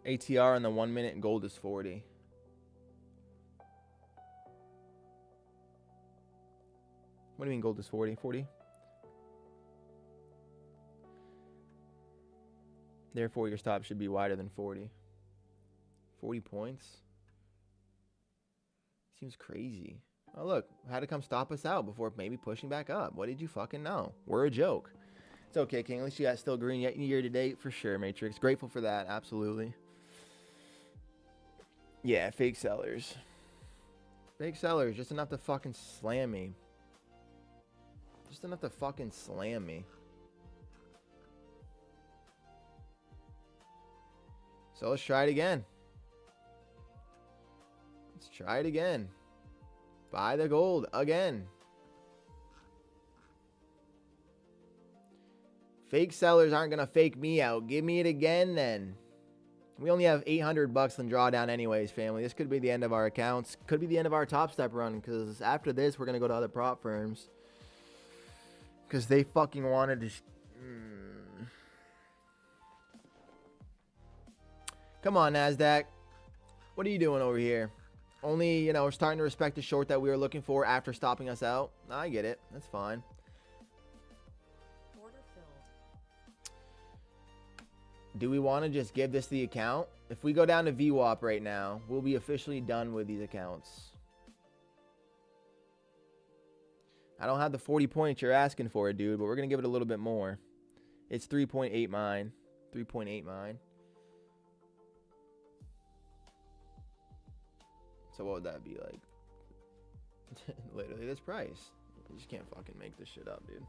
ATR in the 1 minute and gold is 40. What do you mean gold is 40? 40? Therefore, your stop should be wider than 40. 40 points? Seems crazy. Oh, look. Had to come stop us out before maybe pushing back up. What did you fucking know? We're a joke. It's okay, King. At least you got still green year to date for sure, Matrix. Grateful for that. Absolutely. Yeah, fake sellers. Fake sellers. Just enough to fucking slam me. Just enough to fucking slam me. So let's try it again. Let's try it again. Buy the gold again. Fake sellers aren't going to fake me out. Give me it again then. We only have $800 in drawdown anyways, family. This could be the end of our accounts. Could be the end of our Topstep run, because after this, we're going to go to other prop firms. Because they fucking wanted to... Come on, NASDAQ. What are you doing over here? Only, you know, we're starting to respect the short that we were looking for after stopping us out. I get it. That's fine. Order filled. Do we want to just give this the account? If we go down to VWAP right now, we'll be officially done with these accounts. I don't have the 40 points you're asking for, dude, but we're going to give it a little bit more. It's 3.8 mine. 3.8 mine. So what would that be like? Literally this price. You just can't fucking make this shit up, dude.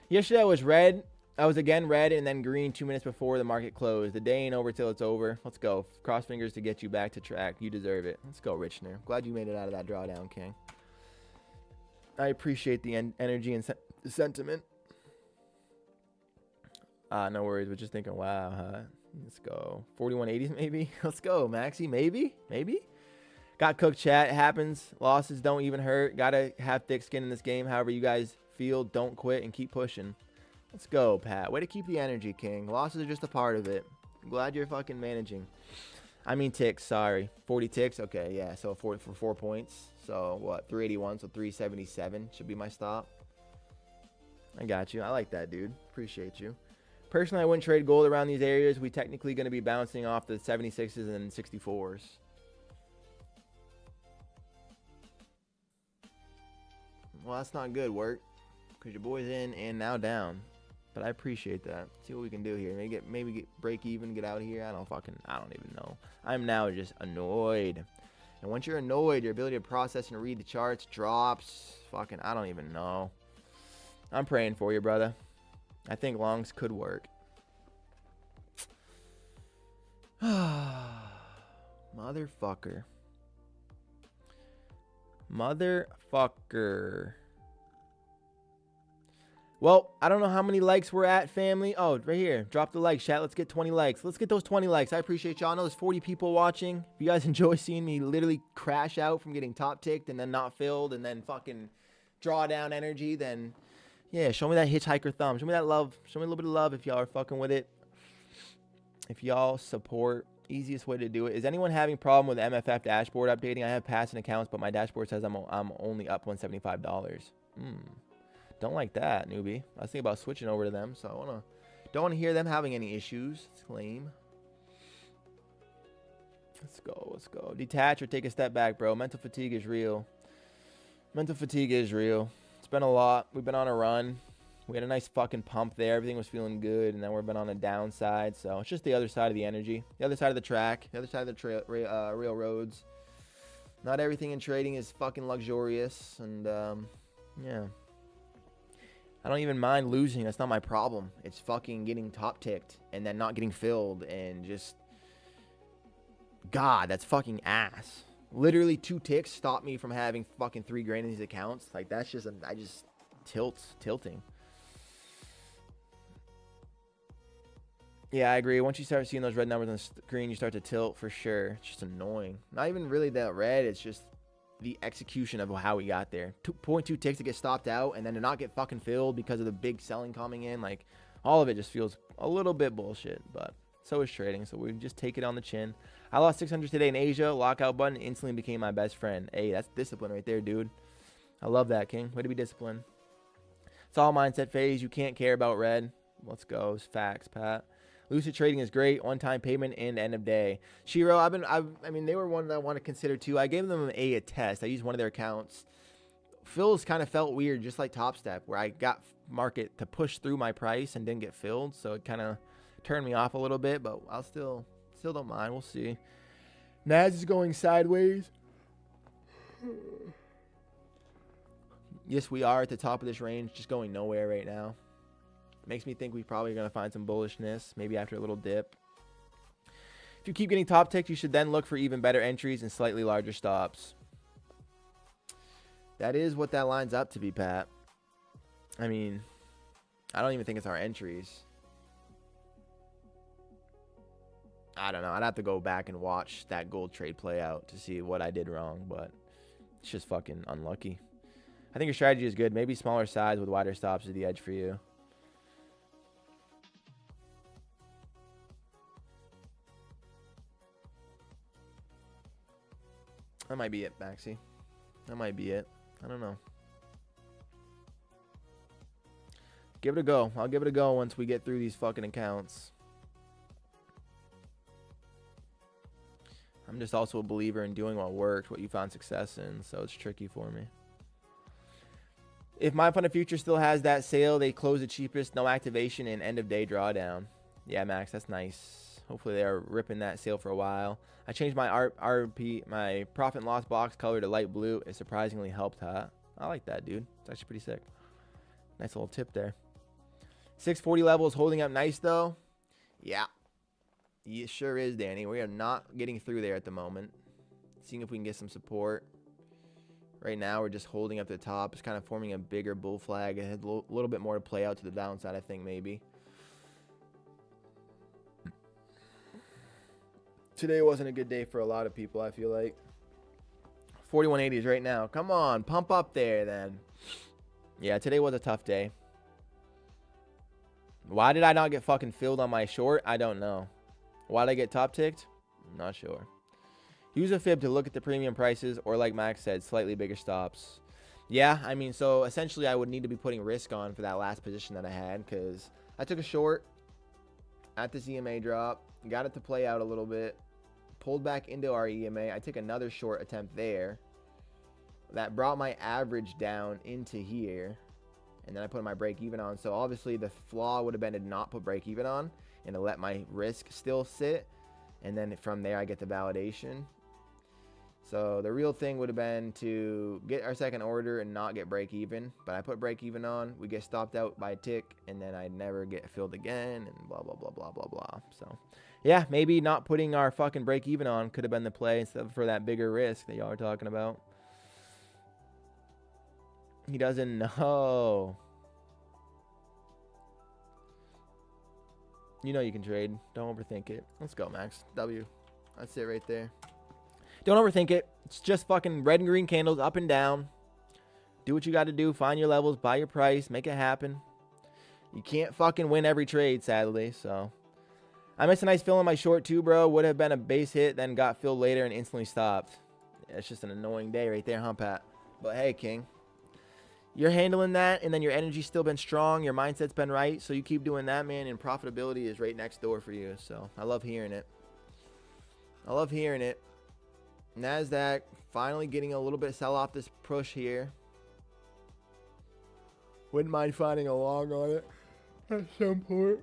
Yesterday I was red. I was again red and then green 2 minutes before the market closed. The day ain't over till it's over. Let's go. Cross fingers to get you back to track. You deserve it. Let's go, Richner. Glad you made it out of that drawdown, King. I appreciate the energy and sentiment. No worries. We're just thinking, wow, huh? Let's go. 4180s maybe? Let's go, Maxi. Maybe? Maybe? Got cooked, chat. It happens. Losses don't even hurt. Gotta have thick skin in this game. However you guys feel, don't quit and keep pushing. Let's go, Pat. Way to keep the energy, King. Losses are just a part of it. I'm glad you're fucking managing. I mean ticks, sorry. 40 ticks? Okay, yeah. So for 4 points. So what? 381, so 377 should be my stop. I got you. I like that, dude. Appreciate you. Personally, I wouldn't trade gold around these areas. We technically going to be bouncing off the 76s and 64s. Well, that's not good work because your boy's in and now down. But I appreciate that. See what we can do here. Maybe get break even, get out of here. I don't even know. I'm now just annoyed. And once you're annoyed, your ability to process and read the charts drops. Fucking, I don't even know. I'm praying for you, brother. I think longs could work. Motherfucker. Motherfucker. Well, I don't know how many likes we're at, family. Oh, right here. Drop the like, chat. Let's get 20 likes. Let's get those 20 likes. I appreciate y'all. I know there's 40 people watching. If you guys enjoy seeing me literally crash out from getting top ticked and then not filled and then fucking draw down energy, then yeah, show me that hitchhiker thumb. Show me that love. Show me a little bit of love if y'all are fucking with it. If y'all support, easiest way to do it. Is anyone having problem with MFF dashboard updating? I have passing accounts, but my dashboard says I'm only up $175. Don't like that, newbie. I was thinking about switching over to them, so don't want to hear them having any issues. It's lame. Let's go. Detach or take a step back, bro. Mental fatigue is real. It's been a lot. We've been on a run. We had a nice fucking pump there. Everything was feeling good, and then we've been on a downside. So it's just the other side of the energy, the other side of the track, the other side of the railroads. Not everything in trading is fucking luxurious, and yeah. I don't even mind losing. That's not my problem. It's fucking getting top ticked and then not getting filled and just, God, that's fucking ass. Literally 2 ticks stopped me from having fucking $3 grand in these accounts. Like that's just, I just tilting. Yeah, I agree. Once you start seeing those red numbers on the screen, you start to tilt for sure. It's just annoying. Not even really that red. It's just the execution of how we got there. 2.2 ticks to get stopped out and then to not get fucking filled because of the big selling coming in. Like all of it just feels a little bit bullshit, but so is trading. So we just take it on the chin. I lost 600 today in Asia. Lockout button instantly became my best friend. Hey, that's discipline right there, dude. I love that, King. Way to be disciplined. It's all mindset phase. You can't care about red. Let's go. It's facts, Pat. Lucid trading is great. One-time payment and end of day. Shiro, I mean, they were one that I want to consider too. I gave them a test. I used one of their accounts. Fills kind of felt weird, just like Topstep, where I got market to push through my price and didn't get filled. So it kind of turned me off a little bit, but I'll still don't mind. We'll see. Naz is going sideways. Yes, we are at the top of this range, just going nowhere right now. Makes me think we're probably going to find some bullishness, maybe after a little dip. If you keep getting top ticked, you should then look for even better entries and slightly larger stops. That is what that lines up to be, Pat. I mean, I don't even think it's our entries. I don't know. I'd have to go back and watch that gold trade play out to see what I did wrong, but it's just fucking unlucky. I think your strategy is good. Maybe smaller size with wider stops is the edge for you. That might be it, Maxi. That might be it. I don't know. Give it a go. I'll give it a go once we get through these fucking accounts. I'm just also a believer in doing what worked, what you found success in, so it's tricky for me. If My Fund of Future still has that sale, they close the cheapest, no activation, and end of day drawdown. Yeah, Max, that's nice. Hopefully they are ripping that sale for a while. I changed my my profit and loss box color to light blue. It surprisingly helped, huh? I like that, dude. It's actually pretty sick. Nice little tip there. 640 level is holding up nice, though. Yeah. It sure is, Danny. We are not getting through there at the moment. Seeing if we can get some support. Right now, we're just holding up the top. It's kind of forming a bigger bull flag. It had a little bit more to play out to the downside, I think, maybe. Today wasn't a good day for a lot of people, I feel like. 4180s right now. Come on, pump up there, then. Yeah, today was a tough day. Why did I not get fucking filled on my short? I don't know. Why did I get top ticked? I'm not sure. Use a fib to look at the premium prices, or like Max said, slightly bigger stops. Yeah, I mean, so essentially I would need to be putting risk on for that last position that I had, because I took a short at this EMA drop, got it to play out a little bit, pulled back into our EMA. I took another short attempt there. That brought my average down into here, and then I put my break even on. So obviously the flaw would have been to not put break even on and to let my risk still sit, and then from there I get the validation. So the real thing would have been to get our second order and not get break even, but I put break even on. We get stopped out by a tick, and then I never get filled again, and blah blah blah blah blah blah. So yeah, maybe not putting our fucking break even on could have been the play instead for that bigger risk that y'all are talking about. He doesn't know. You know you can trade. Don't overthink it. Let's go, Max. W. That's it right there. Don't overthink it. It's just fucking red and green candles up and down. Do what you got to do. Find your levels. Buy your price. Make it happen. You can't fucking win every trade, sadly. So I missed a nice fill on my short too, bro. Would have been a base hit, then got filled later and instantly stopped. Yeah, it's just an annoying day right there, huh, Pat? But hey, King. You're handling that, and then your energy's still been strong. Your mindset's been right. So you keep doing that, man, and profitability is right next door for you. So I love hearing it. I love hearing it. NASDAQ finally getting a little bit of sell off this push here. Wouldn't mind finding a long on it at some point.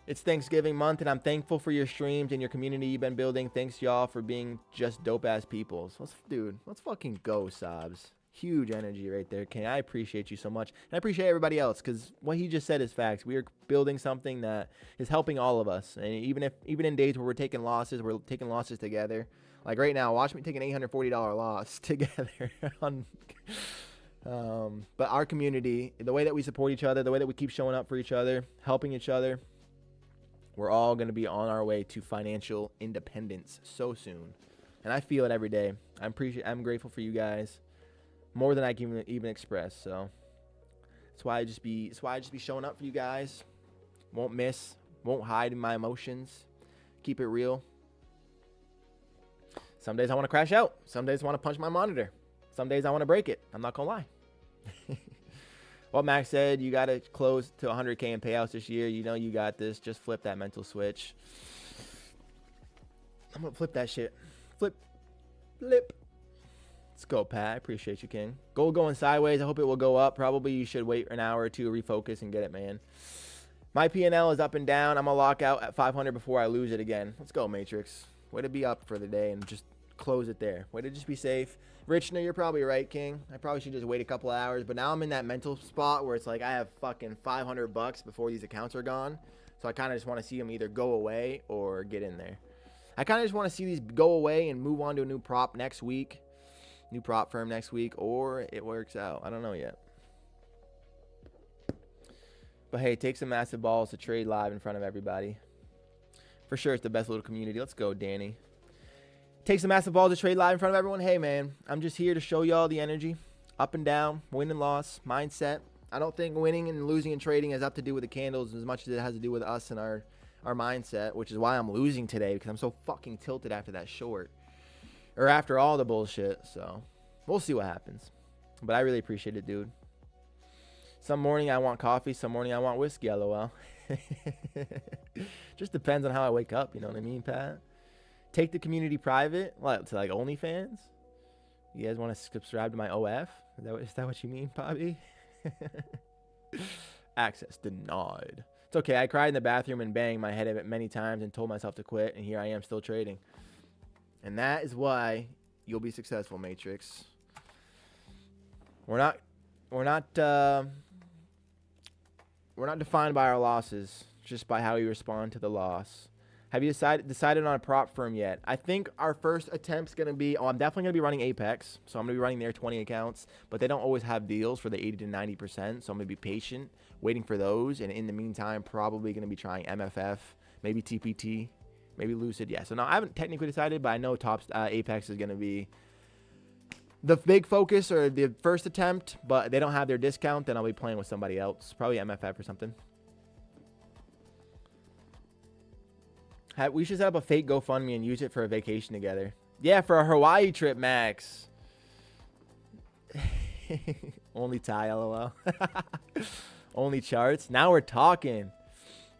It's Thanksgiving month, and I'm thankful for your streams and your community you've been building. Thanks, y'all, for being just dope-ass peoples. Let's fucking go, Sobs. Huge energy right there, King. I appreciate you so much. And I appreciate everybody else, because what he just said is facts. We are building something that is helping all of us. And even in days where we're taking losses together. Like right now, watch me take an $840 loss together. But our community, the way that we support each other, the way that we keep showing up for each other, helping each other, we're all going to be on our way to financial independence so soon. And I feel it every day. I'm grateful for you guys. More than I can even express. So that's why I just be showing up for you guys. Won't miss, won't hide in my emotions. Keep it real. Some days I want to crash out. Some days I want to punch my monitor. Some days I want to break it. I'm not gonna lie. What Max said, you got to close to 100K in payouts this year. You know you got this. Just flip that mental switch. I'm gonna flip that shit. Flip. Let's go, Pat. I appreciate you, King. Gold going sideways. I hope it will go up. Probably you should wait an hour or two, refocus, and get it, man. My P&L is up and down. I'm going to lock out at 500 before I lose it again. Let's go, Matrix. Way to be up for the day and just close it there. Way to just be safe. Richner, you're probably right, King. I probably should just wait a couple of hours. But now I'm in that mental spot where it's like I have fucking $500 before these accounts are gone. So I kind of just want to see them either go away or get in there. I kind of just want to see these go away and move on to a new prop next week. New prop firm next week, or it works out. I don't know yet. But hey, take some massive balls to trade live in front of everybody. For sure, it's the best little community. Let's go, Danny. Take some massive balls to trade live in front of everyone. Hey, man, I'm just here to show y'all the energy. Up and down, win and loss, mindset. I don't think winning and losing and trading has up to do with the candles as much as it has to do with us and our mindset, which is why I'm losing today, because I'm so fucking tilted after that short. Or after all the bullshit. So we'll see what happens. But I really appreciate it, dude. Some morning I want coffee. Some morning I want whiskey, LOL. Just depends on how I wake up. You know what I mean, Pat? Take the community private. What, to like OnlyFans? You guys want to subscribe to my OF? Is that what you mean, Bobby? Access denied. It's okay. I cried in the bathroom and banged my head at it many times and told myself to quit, and here I am still trading. And that is why you'll be successful, Matrix. We're not defined by our losses, just by how we respond to the loss. Have you decided on a prop firm yet? I think our first attempt's going to be, I'm definitely going to be running Apex. So I'm going to be running their 20 accounts, but they don't always have deals for the 80 to 90%. So I'm going to be patient, waiting for those. And in the meantime, probably going to be trying MFF, maybe TPT, maybe Lucid. Yeah, so now I haven't technically decided, but I know Apex is going to be the big focus or the first attempt, but they don't have their discount. Then I'll be playing with somebody else, probably MFF or something. We should set up a fake GoFundMe and use it for a vacation together. Yeah, for a Hawaii trip, Max. Only Ty, LOL. Only charts. Now we're talking.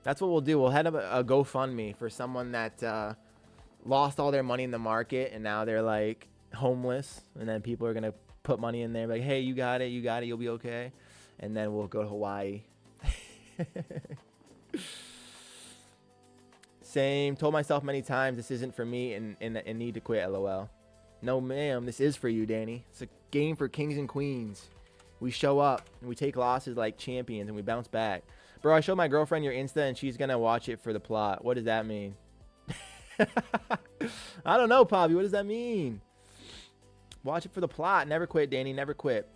That's what we'll do. We'll head up a GoFundMe for someone that lost all their money in the market and now they're like homeless. And then people are going to put money in there like, hey, you got it, you'll be okay. And then we'll go to Hawaii. Same. Told myself many times this isn't for me and need to quit, LOL. No, ma'am. This is for you, Danny. It's a game for kings and queens. We show up and we take losses like champions and we bounce back. Bro, I showed my girlfriend your Insta and she's going to watch it for the plot. What does that mean? I don't know, Poppy. What does that mean? Watch it for the plot. Never quit, Danny. Never quit.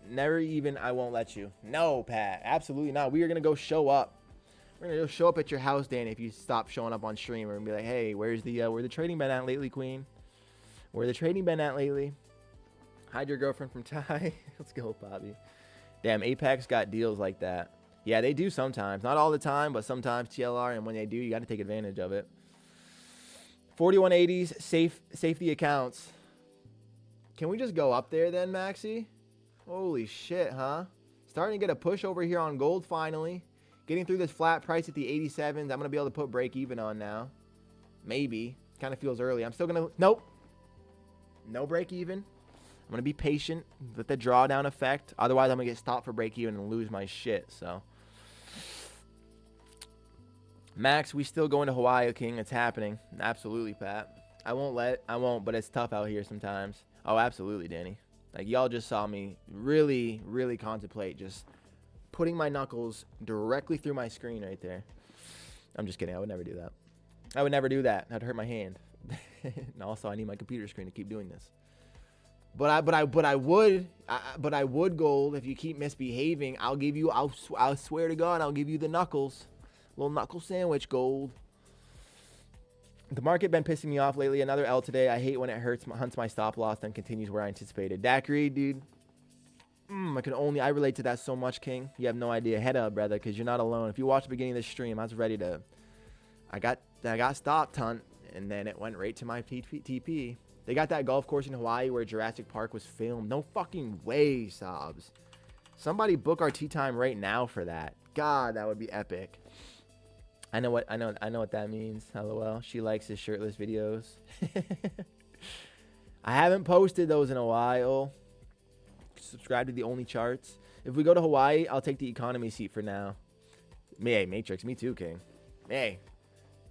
Never even I won't let you. No, Pat. Absolutely not. We are going to go show up. We're going to go show up at your house, Danny, if you stop showing up on stream. We're going to be like, hey, where's the where the trading been at lately, queen? Where the trading been at lately? Hide your girlfriend from Ty. Let's go, Poppy. Damn, Apex got deals like that. Yeah, they do sometimes. Not all the time, but sometimes TLR. And when they do, you got to take advantage of it. 4180s, safety accounts. Can we just go up there then, Maxi? Holy shit, huh? Starting to get a push over here on gold finally. Getting through this flat price at the 87s. I'm going to be able to put break even on now. Maybe. Kind of feels early. I'm still going to... Nope. No break even. I'm going to be patient with the drawdown effect. Otherwise, I'm going to get stopped for break even and lose my shit. So, Max, we still going to Hawaii, King. It's happening. Absolutely, Pat. I won't, but it's tough out here sometimes. Oh, absolutely, Danny. Like, y'all just saw me really, really contemplate just putting my knuckles directly through my screen right there. I'm just kidding. I would never do that. I would never do that. That'd hurt my hand. And also, I need my computer screen to keep doing this. But I would, Gold, if you keep misbehaving, I'll swear to God, I'll give you the knuckles. Little knuckle sandwich, Gold. The market been pissing me off lately. Another L today. I hate when it hunts my stop loss, then continues where I anticipated. Daiquiri, dude. I relate to that so much, King. You have no idea. Head up, brother, because you're not alone. If you watch the beginning of this stream, I was ready to... I got stopped, hunt, and then it went right to my TP. They got that golf course in Hawaii where Jurassic Park was filmed. No fucking way, Sobs. Somebody book our tea time right now for that. God, that would be epic. I know what that means. LOL. She likes his shirtless videos. I haven't posted those in a while. Subscribe to the only charts. If we go to Hawaii, I'll take the economy seat for now. Hey, Matrix, me too, King. Hey,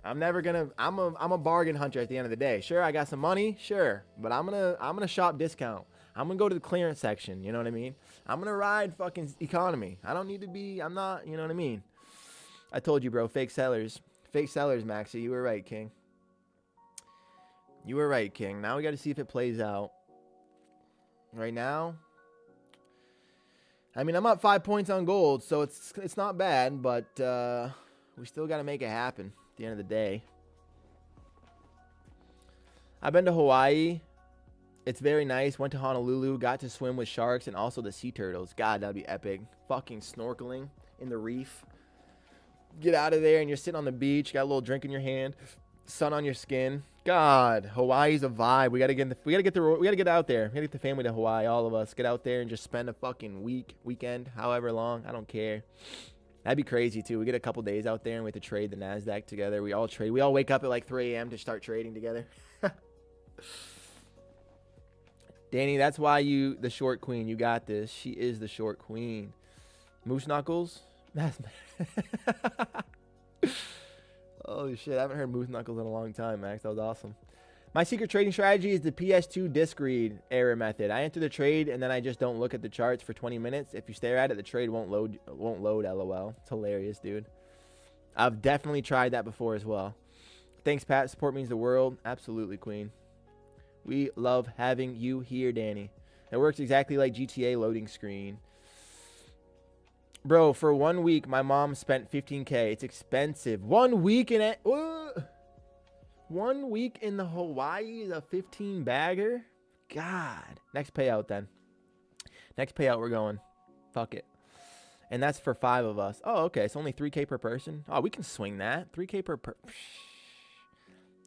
I'm a bargain hunter at the end of the day. Sure, I got some money, sure, but I'm gonna shop discount. I'm gonna go to the clearance section. You know what I mean? I'm gonna ride fucking economy. I don't need to be. I'm not. You know what I mean? I told you, bro. Fake sellers, Maxie. You were right, King. You were right, King. Now we got to see if it plays out. Right now, I mean, I'm up 5 points on gold, so it's not bad, but we still got to make it happen at the end of the day. I've been to Hawaii. It's very nice. Went to Honolulu. Got to swim with sharks and also the sea turtles. God, that'd be epic. Fucking snorkeling in the reef. Get out of there and you're sitting on the beach. Got a little drink in your hand. Sun on your skin. God, Hawaii's a vibe. We gotta get out there. We gotta get the family to Hawaii. All of us get out there and just spend a fucking weekend, however long. I don't care. That'd be crazy too. We get a couple days out there and we have to trade the Nasdaq together. We all trade. We all wake up at like 3 a.m. to start trading together. Danny, that's why you the short queen. You got this. She is the short queen. Moose Knuckles. That's holy shit, I haven't heard Moose Knuckles in a long time, Max. That was awesome. My secret trading strategy is the PS2 disc read error method. I enter the trade and then I just don't look at the charts for 20 minutes. If you stare at it, the trade won't load. LOL. It's hilarious, dude. I've definitely tried that before as well. Thanks, Pat. Support means the world. Absolutely, Queen. We love having you here, Danny. It works exactly like GTA loading screen. Bro, for 1 week, my mom spent $15K. It's expensive. 1 week in it. 1 week in the Hawaii is a 15 bagger. God. Next payout then. Next payout we're going. Fuck it. And that's for 5 of us. Oh, okay. It's only 3K per person. Oh, we can swing that. 3K per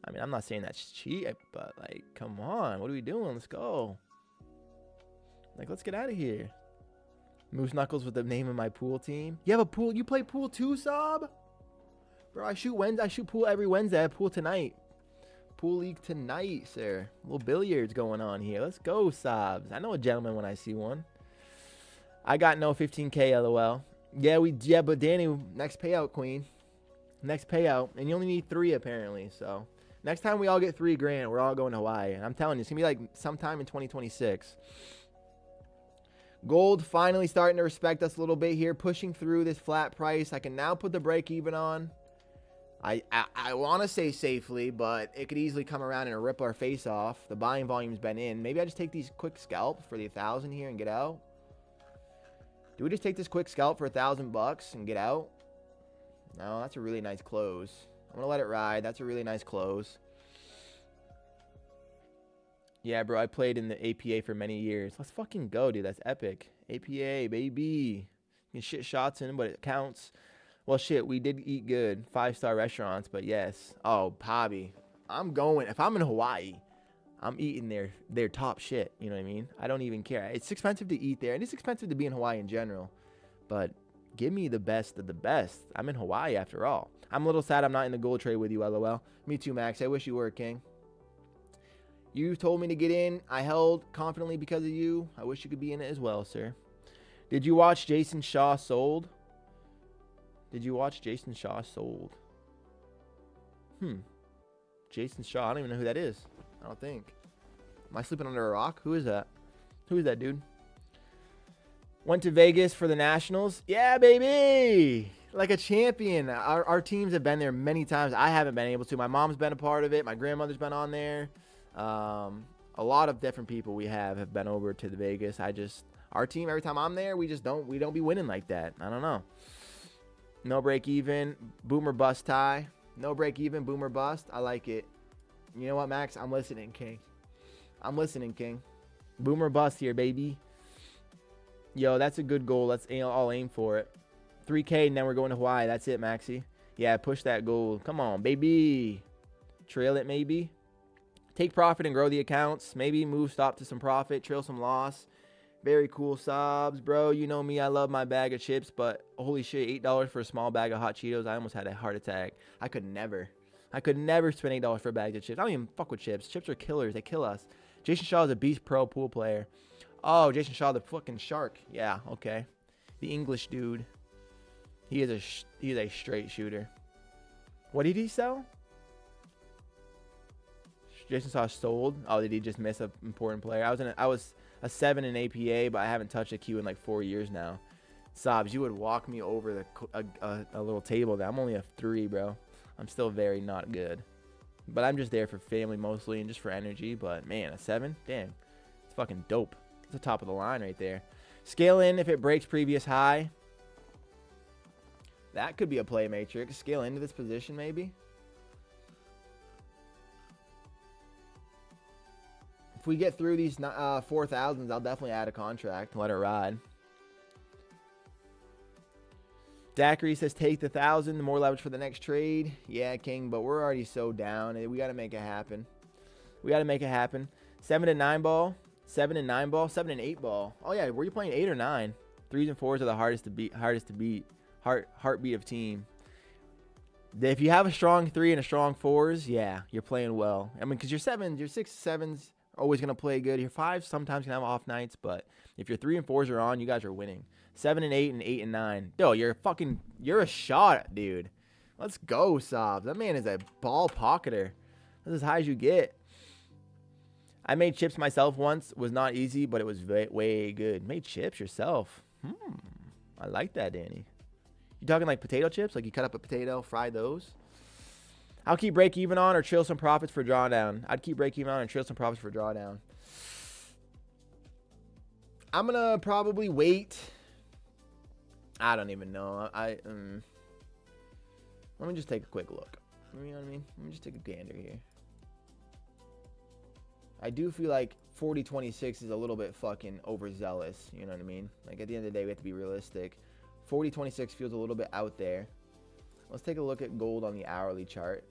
I mean, I'm not saying that's cheap, but like, come on. What are we doing? Let's go. Like, let's get out of here. Moose Knuckles with the name of my pool team. You have a pool? You play pool too, Sob? Bro, I shoot pool every Wednesday. I have pool tonight. Pool league tonight, sir. A little billiards going on here. Let's go, Sobs. I know a gentleman when I see one. I got no 15K, LOL. Yeah, but Danny, next payout, Queen. Next payout. And you only need 3, apparently, so. Next time we all get $3,000, we're all going to Hawaii. And I'm telling you, it's going to be like sometime in 2026. Gold finally starting to respect us a little bit here, pushing through this flat price. I can now put the break even on. I want to say safely, but it could easily come around and rip our face off. The buying volume's been in. Maybe I just take these quick scalps for the 1,000 here and get out. Do we just take this quick scalp for $1,000 and get out? No, that's a really nice close. I'm going to let it ride. That's a really nice close. Yeah, bro, I played in the APA for many years. Let's fucking go, dude. That's epic. APA, baby. You can shit shots in, but it counts. Well, shit, we did eat good. 5-star restaurants, but yes. Oh, Pobby. I'm going. If I'm in Hawaii, I'm eating their top shit. You know what I mean? I don't even care. It's expensive to eat there, and it's expensive to be in Hawaii in general. But give me the best of the best. I'm in Hawaii after all. I'm a little sad I'm not in the gold trade with you, LOL. Me too, Max. I wish you were, King. You told me to get in. I held confidently because of you. I wish you could be in it as well, sir. Did you watch Jason Shaw Sold? Did you watch Jason Shaw Sold? Jason Shaw. I don't even know who that is. I don't think. Am I sleeping under a rock? Who is that? Who is that, dude? Went to Vegas for the Nationals. Yeah, baby. Like a champion. Our teams have been there many times. I haven't been able to. My mom's been a part of it. My grandmother's been on there. A lot of different people we have been over to the Vegas. Our team, every time I'm there, we don't be winning like that. I don't know. No break even, boomer bust tie. No break even, boomer bust. I like it. You know what, Max? I'm listening, King. I'm listening, King. Boomer bust here, baby. Yo, that's a good goal. I'll aim for it. 3K, and then we're going to Hawaii. That's it, Maxie. Yeah, push that goal. Come on, baby. Trail it, maybe. Take profit and grow the accounts. Maybe move stop to some profit. Trail some loss. Very cool, Sobs. Bro, you know me. I love my bag of chips, but holy shit, $8 for a small bag of hot Cheetos. I almost had a heart attack. I could never spend $8 for a bag of chips. I don't even fuck with chips. Chips are killers. They kill us. Jason Shaw is a beast pro pool player. Oh, Jason Shaw, the fucking shark. Yeah, okay. The English dude. He is a straight shooter. What did he sell? Jason Shaw sold. Oh, did he just miss an important player? I was a 7 in APA, but I haven't touched a Q in like 4 years now. Sobs, you would walk me over a little table. I'm only a 3, bro. I'm still very not good. But I'm just there for family mostly and just for energy. But man, a 7? Damn. It's fucking dope. It's the top of the line right there. Scale in if it breaks previous high. That could be a play matrix. Scale into this position maybe. If we get through these 4,000s, I'll definitely add a contract and let it ride. Daiquiri says take the 1,000, the more leverage for the next trade. Yeah, King, but we're already so down. We got to make it happen. 7 and 9 ball. 7 and 9 ball. 7 and 8 ball. Oh yeah, were you playing 8 or 9? 3s and 4s are the hardest to beat. Heartbeat of team. If you have a strong 3 and a strong 4s, yeah, you're playing well. I mean, because your 7s, your 6, 7s always going to play good. Your 5s sometimes can have off nights, but if your 3 and 4s are on, you guys are winning. 7 and 8 and 8 and 9. Yo, you're a shot, dude. Let's go, Sobs. That man is a ball pocketer. That's as high as you get. I made chips myself once. Was not easy, but it was way good. Made chips yourself. I like that, Danny. You talking like potato chips? Like you cut up a potato, fry those? I'll keep break even on or trail some profits for drawdown. I'd keep break even on and trail some profits for drawdown. I'm going to probably wait. I don't even know. Let me just take a quick look. You know what I mean? Let me just take a gander here. I do feel like 40.26 is a little bit fucking overzealous. You know what I mean? Like at the end of the day, we have to be realistic. 40.26 feels a little bit out there. Let's take a look at gold on the hourly chart.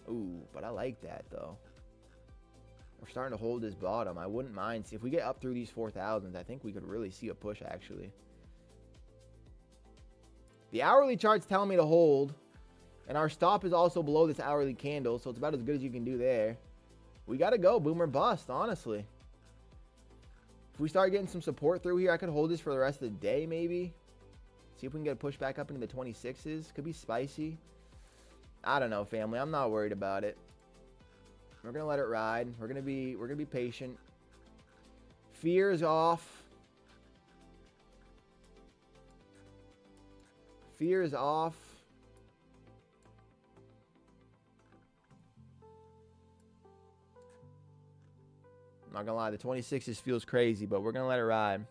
Ooh, but I like that though. We're starting to hold this bottom. I wouldn't mind. See, if we get up through these 4,000s, I think we could really see a push actually. The hourly chart's telling me to hold. And our stop is also below this hourly candle. So it's about as good as you can do there. We got to go. Boom or bust, honestly. If we start getting some support through here, I could hold this for the rest of the day maybe. See if we can get a push back up into the 26s. Could be spicy. I don't know, family. I'm not worried about it. We're going to let it ride. We're going to be patient. Fear is off. Fear is off. I'm not going to lie. The 26s feels crazy, but we're going to let it ride.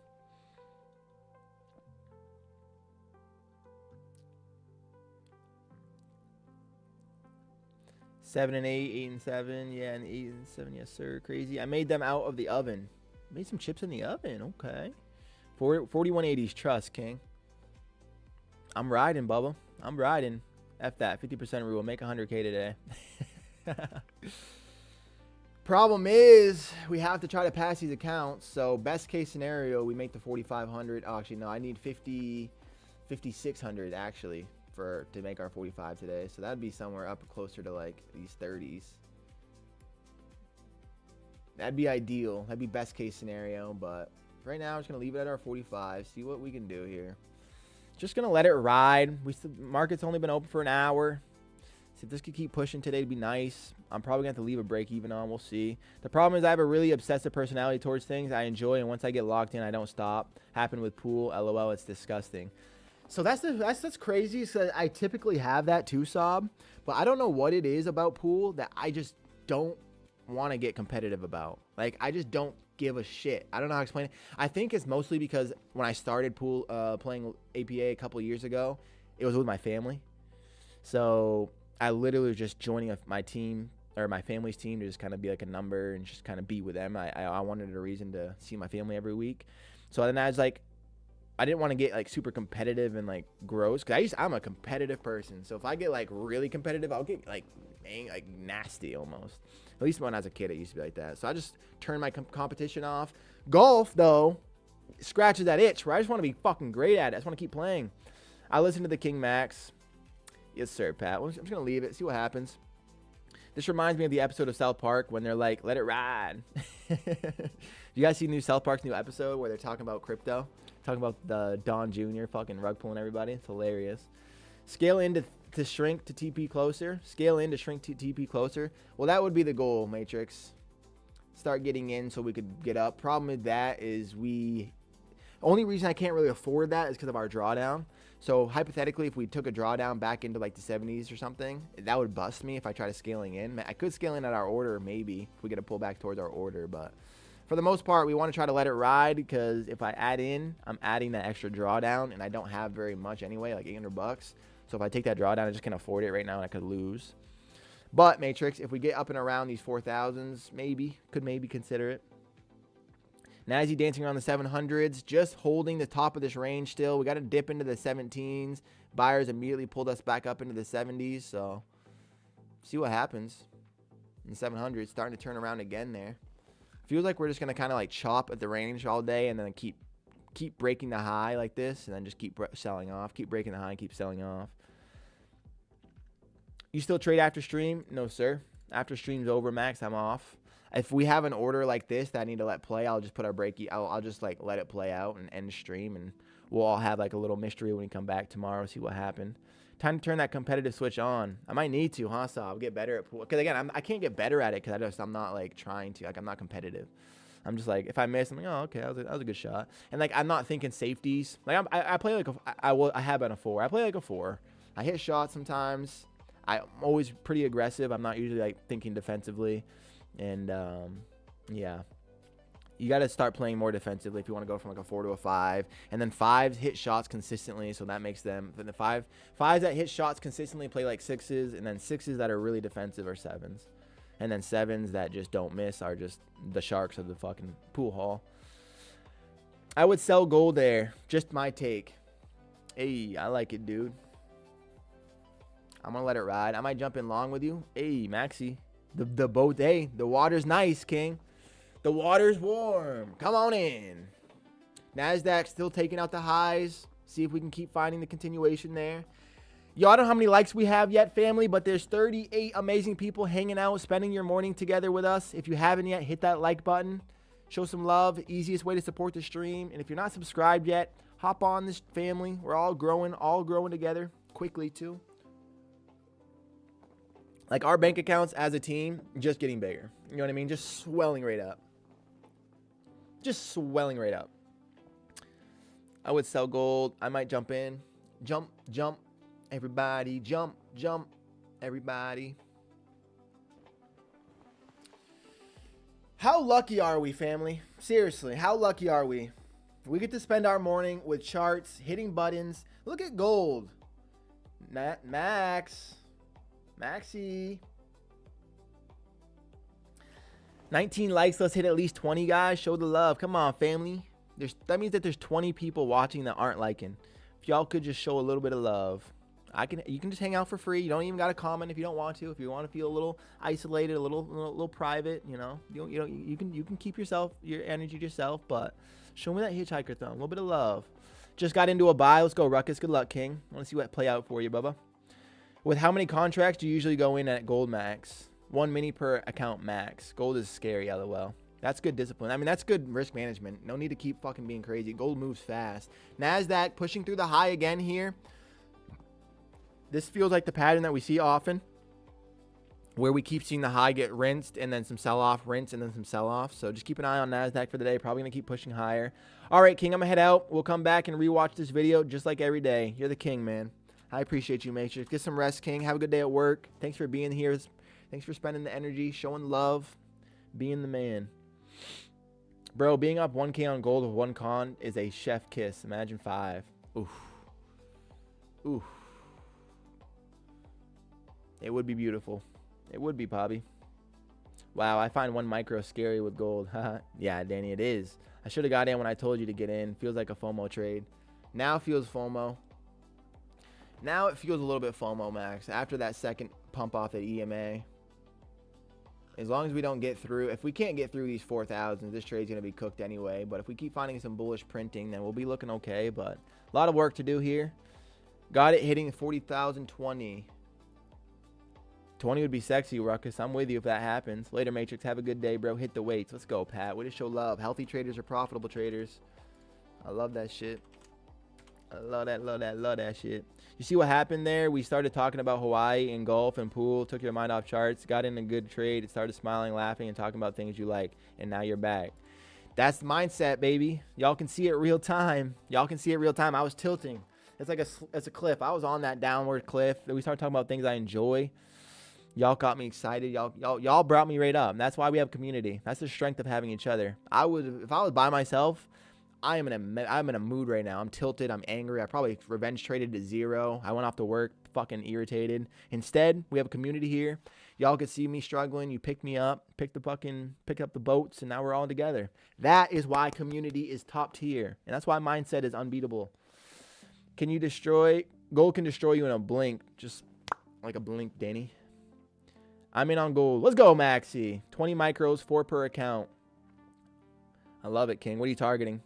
Seven and 8, 8 and 7. Yeah, and 8 and 7. Yes, sir. Crazy. I made them out of the oven. Made some chips in the oven. Okay. 4180s. Trust, King. I'm riding, Bubba. I'm riding. F that. 50% rule. Make 100K today. Problem is, we have to try to pass these accounts. So, best case scenario, we make the 4,500. Oh, actually, no. I need 5,600, actually, to make our 45 today. So, that'd be somewhere up closer to, like, these 30s. That'd be ideal. That'd be best case scenario. But, right now, I'm just going to leave it at our 45. See what we can do here. Just going to let it ride. Market's only been open for an hour. So if this could keep pushing today, it'd be nice. I'm probably going to have to leave a break even on. We'll see. The problem is I have a really obsessive personality towards things I enjoy. And once I get locked in, I don't stop. Happened with pool. LOL. It's disgusting. So that's crazy. So I typically have that too, Sob. But I don't know what it is about pool that I just don't want to get competitive about. Like, I just don't give a shit. I don't know how to explain it. I think it's mostly because when I started pool playing APA a couple of years ago, it was with my family. So I literally was just joining my team or my family's team to just kind of be like a number and just kind of be with them. I wanted a reason to see my family every week. So then I was like, I didn't want to get like super competitive and like gross because I'm a competitive person. So if I get like really competitive, I'll get like nasty almost. At least when I was a kid, it used to be like that. So I just turned my competition off. Golf, though, scratches that itch where I just want to be fucking great at it. I just want to keep playing. I listen to the King Max. Yes, sir, Pat. I'm just going to leave it, see what happens. This reminds me of the episode of South Park when they're like, let it ride. You guys see the new South Park's new episode where they're talking about crypto? Talking about the Don Jr. fucking rug pulling everybody? It's hilarious. Scale in to shrink to TP closer. Scale in to shrink to TP closer. Well, that would be the goal, Matrix. Start getting in so we could get up. Problem with that is only reason I can't really afford that is because of our drawdown. So hypothetically, if we took a drawdown back into like the 70s or something, that would bust me if I try to scaling in. I could scale in at our order maybe if we get a pull back towards our order, but for the most part, we want to try to let it ride because if I add in, I'm adding that extra drawdown and I don't have very much anyway, like $800. So if I take that drawdown, I just can't afford it right now and I could lose. But Matrix, if we get up and around these 4,000s, could maybe consider it. Nazi dancing around the 700s, just holding the top of this range still. We got to dip into the 17s. Buyers immediately pulled us back up into the 70s. So see what happens in the 700s. Starting to turn around again there. Feels like we're just going to kind of like chop at the range all day and then keep breaking the high like this and then just keep selling off. Keep breaking the high and keep selling off. You still trade after stream? No, sir. After stream's over, Max, I'm off. If we have an order like this that I need to let play, I'll just put our break. I'll just like let it play out and end the stream, and we'll all have like a little mystery when we come back tomorrow. See what happened. Time to turn that competitive switch on. I might need to, huh? So I'll get better at pool. Because again, I can't get better at it because I'm not like trying to. Like I'm not competitive. I'm just like, if I miss, I'm like, oh, okay, that was a good shot. And like I'm not thinking safeties. Like I play like I have been a 4. I play like a 4. I hit shots sometimes. I'm always pretty aggressive. I'm not usually like thinking defensively. And yeah. You got to start playing more defensively if you want to go from like a 4 to a 5. And then 5s hit shots consistently, so that makes them. Then the 5s that hit shots consistently play like 6s, and then 6s that are really defensive are 7s. And then 7s that just don't miss are just the sharks of the fucking pool hall. I would sell gold there. Just my take. Hey, I like it, dude. I'm going to let it ride. I might jump in long with you. Hey, Maxi. The boat, hey, the water's nice, King. The water's warm. Come on in. NASDAQ still taking out the highs. See if we can keep finding the continuation there. Y'all don't know how many likes we have yet, family, but there's 38 amazing people hanging out, spending your morning together with us. If you haven't yet, hit that like button. Show some love. Easiest way to support the stream. And if you're not subscribed yet, hop on this family. We're all growing together quickly, too. Like our bank accounts as a team, just getting bigger. You know what I mean? Just swelling right up. Just swelling right up. I would sell gold. I might jump in. Jump, jump. Everybody, jump, jump. Everybody. How lucky are we, family? Seriously, how lucky are we? We get to spend our morning with charts, hitting buttons. Look at gold. Maxi. 19 likes. Let's hit at least 20, guys. Show the love. Come on, family. That means that there's 20 people watching that aren't liking. If y'all could just show a little bit of love. You can just hang out for free. You don't even got to comment if you don't want to. If you want to feel a little isolated, a little private, you know, you can keep your energy to yourself, but show me that hitchhiker thumb. A little bit of love. Just got into a buy. Let's go, Ruckus. Good luck, King. I want to see what play out for you, Bubba. With how many contracts do you usually go in at gold max? 1 mini per account max. Gold is scary, LOL. That's good discipline. I mean, that's good risk management. No need to keep fucking being crazy. Gold moves fast. NASDAQ pushing through the high again here. This feels like the pattern that we see often, where we keep seeing the high get rinsed and then some sell-off, rinse, and then some sell-off. So just keep an eye on NASDAQ for the day. Probably going to keep pushing higher. All right, King, I'm going to head out. We'll come back and rewatch this video just like every day. You're the king, man. I appreciate you, Matrix. Get some rest, King. Have a good day at work. Thanks for being here. Thanks for spending the energy, showing love, being the man. Bro, being up 1K on gold with 1 con is a chef kiss. Imagine 5. Oof. Oof. It would be beautiful. It would be, Bobby. Wow, I find 1 micro scary with gold. Yeah, Danny, it is. I should have got in when I told you to get in. Feels like a FOMO trade. Now feels FOMO. Now it feels a little bit FOMO, Max. After that second pump off at EMA. As long as we don't get through. If we can't get through these 4,000s, this trade's going to be cooked anyway. But if we keep finding some bullish printing, then we'll be looking okay. But a lot of work to do here. Got it hitting 40,020. 20 would be sexy, Ruckus. I'm with you if that happens. Later, Matrix. Have a good day, bro. Hit the weights. Let's go, Pat. Way to show love. Healthy traders are profitable traders. I love that shit. I love that shit. You see what happened there? We started talking about Hawaii and golf and pool. Took your mind off charts. Got in a good trade. It started smiling, laughing, and talking about things you like. And now you're back. That's the mindset, baby. Y'all can see it real time. I was tilting. It's a cliff. I was on that downward cliff. We started talking about things I enjoy. Y'all got me excited. Y'all brought me right up. And that's why we have community. That's the strength of having each other. If I was by myself, I'm in a mood right now. I'm tilted. I'm angry. I probably revenge traded to 0. I went off to work fucking irritated. Instead, we have a community here. Y'all could see me struggling. You picked me up, picked up the boats, and now we're all together. That is why community is top tier. And that's why mindset is unbeatable. Gold can destroy you in a blink. Just like a blink, Danny. I'm in on gold. Let's go, Maxi. 20 micros, 4 per account. I love it, King. What are you targeting?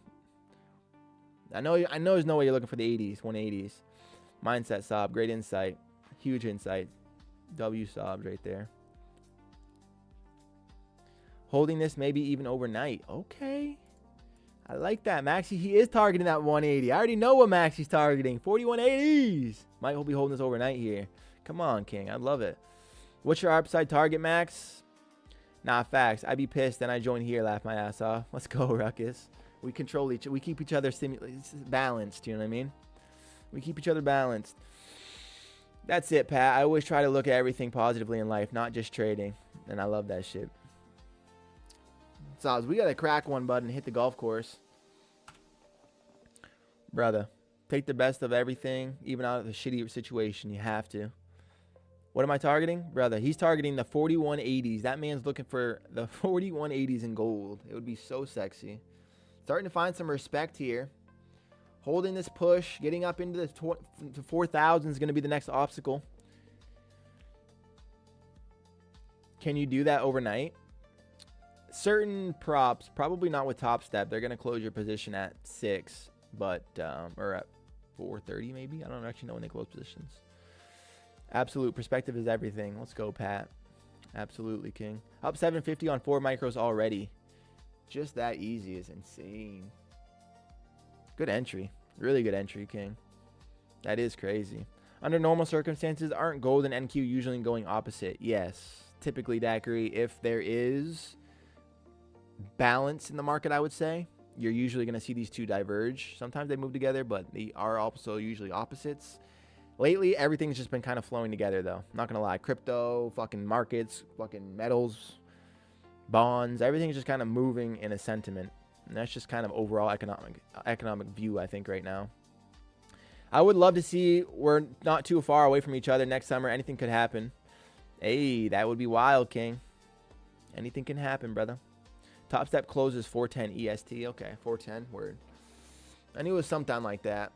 I know there's no way you're looking for the 80s, 180s. Mindset sob, great insight. Huge insight. W sobs right there. Holding this maybe even overnight. Okay. I like that. Maxi, he is targeting that 180. I already know what Maxi's targeting. 4180s. Might be holding this overnight here. Come on, King. I love it. What's your upside target, Max? Nah, facts. I'd be pissed. Then I join here, laugh my ass off. Let's go, Ruckus. We control each. We keep each other balanced. You know what I mean? We keep each other balanced. That's it, Pat. I always try to look at everything positively in life, not just trading. And I love that shit. So we got to crack one, bud, and hit the golf course. Brother, take the best of everything, even out of the shitty situation. You have to. What am I targeting? Brother, he's targeting the 4180s. That man's looking for the 4180s in gold. It would be so sexy. Starting to find some respect here. Holding this push, getting up into the 4,000 is going to be the next obstacle. Can you do that overnight? Certain props, probably not with Topstep. They're going to close your position at 6, but or at 4:30 maybe. I don't actually know when they close positions. Absolute perspective is everything. Let's go, Pat. Absolutely, King. Up 750 on 4 micros already. Just that easy is insane. Good entry. Really good entry, King. That is crazy. Under normal circumstances, aren't gold and NQ usually going opposite? Yes. Typically, daiquiri, if there is balance in the market, I would say, you're usually going to see these two diverge. Sometimes they move together, but they are also usually opposites. Lately, everything's just been kind of flowing together, though. Not going to lie. Crypto, fucking markets, fucking metals, bonds, everything's just kind of moving in a sentiment. And that's just kind of overall economic view, I think, right now. I would love to see we're not too far away from each other next summer. Anything could happen. Hey, that would be wild, King. Anything can happen, brother. Topstep closes 410 EST. Okay, 410, word. I knew it was sometime like that.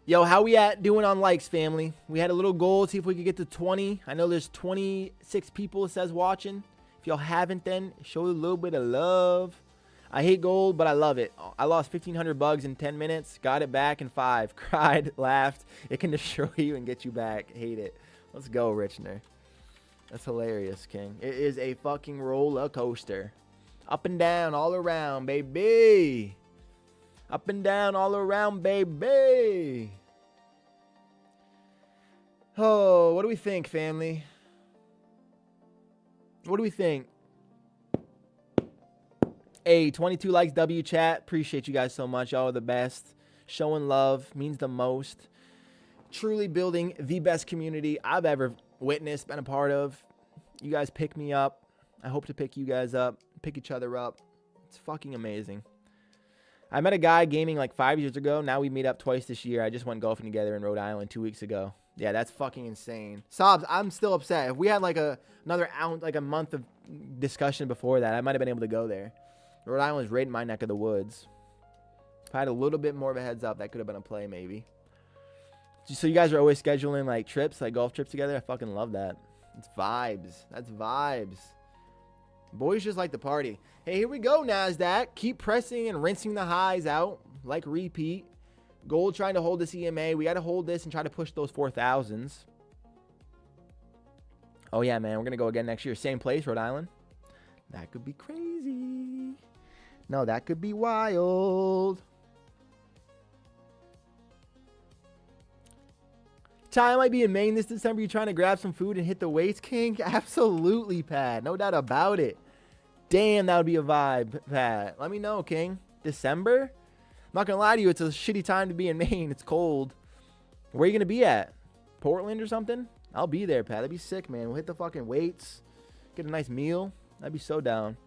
Yo, how we at doing on likes, family? We had a little goal, see if we could get to 20. I know there's 26 people, it says, watching. If y'all haven't, then show a little bit of love. I hate gold, but I love it. I lost 1,500 bucks in 10 minutes. Got it back in 5. Cried, laughed. It can destroy you and get you back. Hate it. Let's go, Richner. That's hilarious, King. It is a fucking roller coaster. Up and down, all around, baby. Up and down, all around, baby. Oh, what do we think, family? What do we think? Hey, 22 likes, W chat. Appreciate you guys so much. Y'all are the best. Showing love means the most. Truly building the best community I've ever witnessed, been a part of. You guys pick me up. I hope to pick you guys up. Pick each other up. It's fucking amazing. I met a guy gaming like 5 years ago. Now we meet up twice this year. I just went golfing together in Rhode Island 2 weeks ago. Yeah, that's fucking insane. Sobs, I'm still upset. If we had like another month of discussion before that, I might have been able to go there. Rhode Island is right in my neck of the woods. If I had a little bit more of a heads up, that could have been a play maybe. So you guys are always scheduling like trips, like golf trips together? I fucking love that. It's vibes. That's vibes. Boys just like to party. Hey, here we go, NASDAQ. Keep pressing and rinsing the highs out. Like repeat. Gold trying to hold this EMA. We got to hold this and try to push those 4,000s. Oh, yeah, man. We're going to go again next year. Same place, Rhode Island. That could be crazy. No, that could be wild. Ty, I might be in Maine this December. You trying to grab some food and hit the weights, King? Absolutely, Pat. No doubt about it. Damn, that would be a vibe, Pat. Let me know, King. December? I'm not going to lie to you. It's a shitty time to be in Maine. It's cold. Where are you going to be at? Portland or something? I'll be there, Pat. That'd be sick, man. We'll hit the fucking weights. Get a nice meal. That'd be so down.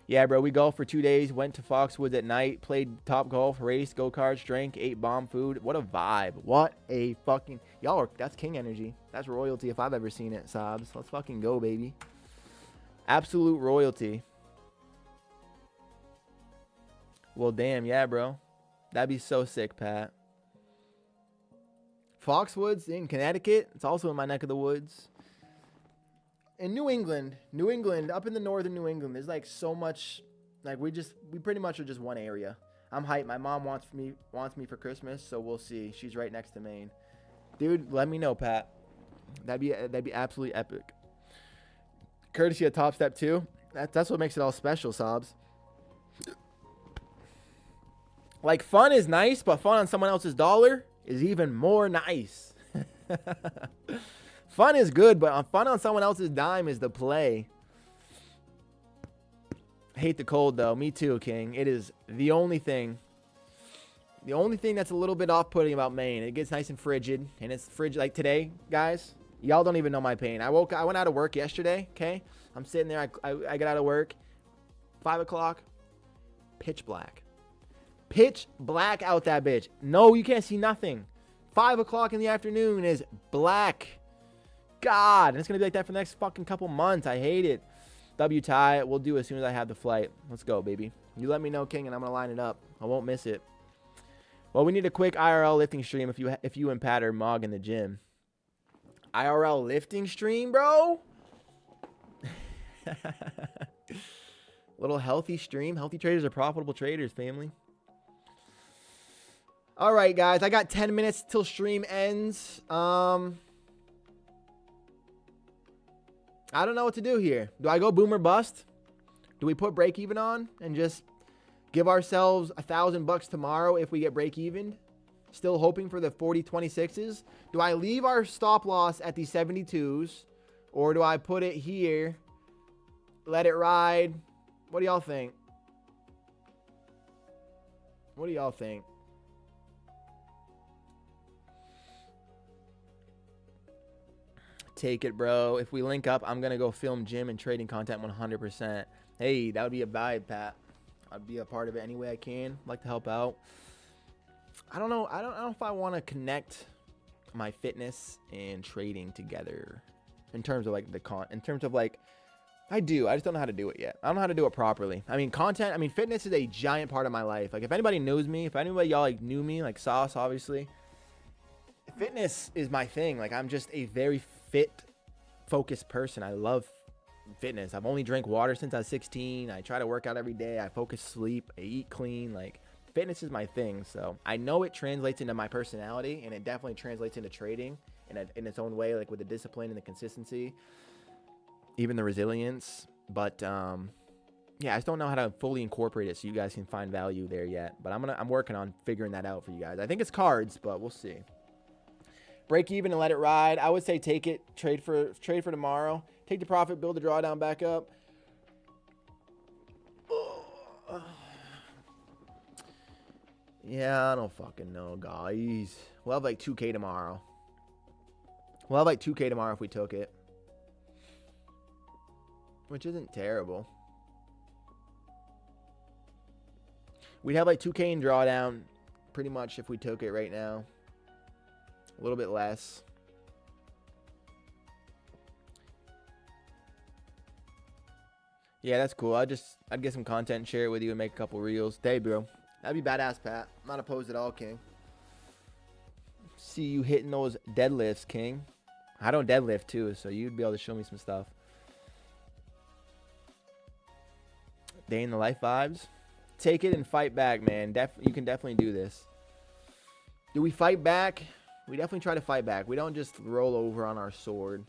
Yeah, bro. We golfed for 2 days. Went to Foxwoods at night. Played top golf. Raced. Go-karts. Drank. Ate bomb food. What a vibe. What a fucking... Y'all are... That's king energy. That's royalty if I've ever seen it, Sobs. Let's fucking go, baby. Absolute royalty. Well, damn. Yeah, bro. That'd be so sick, Pat. Foxwoods in Connecticut. It's also in my neck of the woods. In New England, up in the northern New England, there's like so much, like we pretty much are just one area. I'm hyped. My mom wants me for Christmas, so we'll see. She's right next to Maine. Dude, let me know, Pat. That'd be absolutely epic. Courtesy of Topstep 2. That's what makes it all special, Sobs. Like, fun is nice, but fun on someone else's dollar is even more nice. Fun is good, but fun on someone else's dime is the play. Hate the cold, though. Me too, King. It is the only thing. The only thing that's a little bit off-putting about Maine. It gets nice and frigid. And it's frigid. Like today, guys, y'all don't even know my pain. I went out of work yesterday, okay? I'm sitting there. I got out of work. 5 o'clock. Pitch black. Pitch black out that bitch. No, you can't see nothing. 5 o'clock in the afternoon is black. God. And it's going to be like that for the next fucking couple months. I hate it. W tie. We'll do as soon as I have the flight. Let's go, baby. You let me know, King, and I'm going to line it up. I won't miss it. Well, we need a quick IRL lifting stream if you and Pat are Mog in the gym. IRL lifting stream, bro? Little healthy stream. Healthy traders are profitable traders, family. All right, guys. I got 10 minutes till stream ends. I don't know what to do here. Do I go boom or bust? Do we put break even on and just give ourselves $1,000 tomorrow if we get break even? Still hoping for the 40.26s. Do I leave our stop loss at the 72s, or do I put it here, let it ride? What do y'all think? What do y'all think? Take it, bro. If we link up, I'm going to go film gym and trading content 100%. Hey, that would be a vibe, Pat. I'd be a part of it any way I can. Like to help out. I don't know. I don't know if I want to connect my fitness and trading together in terms of like I do. I just don't know how to do it yet. I don't know how to do it properly. I mean, fitness is a giant part of my life. Like if anybody knows me, if anybody y'all like knew me, like Sauce, obviously, fitness is my thing. Like I'm just a very fit, focused person. I love fitness. I've only drank water since I was 16. I try to work out every day. I focus sleep. I eat clean. Like fitness is my thing. So I know it translates into my personality, and it definitely translates into trading in its own way, like with the discipline and the consistency, even the resilience. But yeah, I just don't know how to fully incorporate it so you guys can find value there yet. But I'm working on figuring that out for you guys. I think it's cards, but we'll see. Break even and let it ride. I would say take it, trade for tomorrow. Take the profit, build the drawdown back up. Yeah, I don't fucking know, guys. We'll have like 2K tomorrow. We'll have like 2K tomorrow if we took it. Which isn't terrible. We'd have like 2K in drawdown pretty much if we took it right now. A little bit less. Yeah, that's cool. I'd get some content and share it with you and make a couple reels. Hey, bro. That'd be badass, Pat. I'm not opposed at all, King. See you hitting those deadlifts, King. I don't deadlift, too, so you'd be able to show me some stuff. Day in the life vibes. Take it and fight back, man. You can definitely do this. Do we fight back? We definitely try to fight back. We don't just roll over on our sword.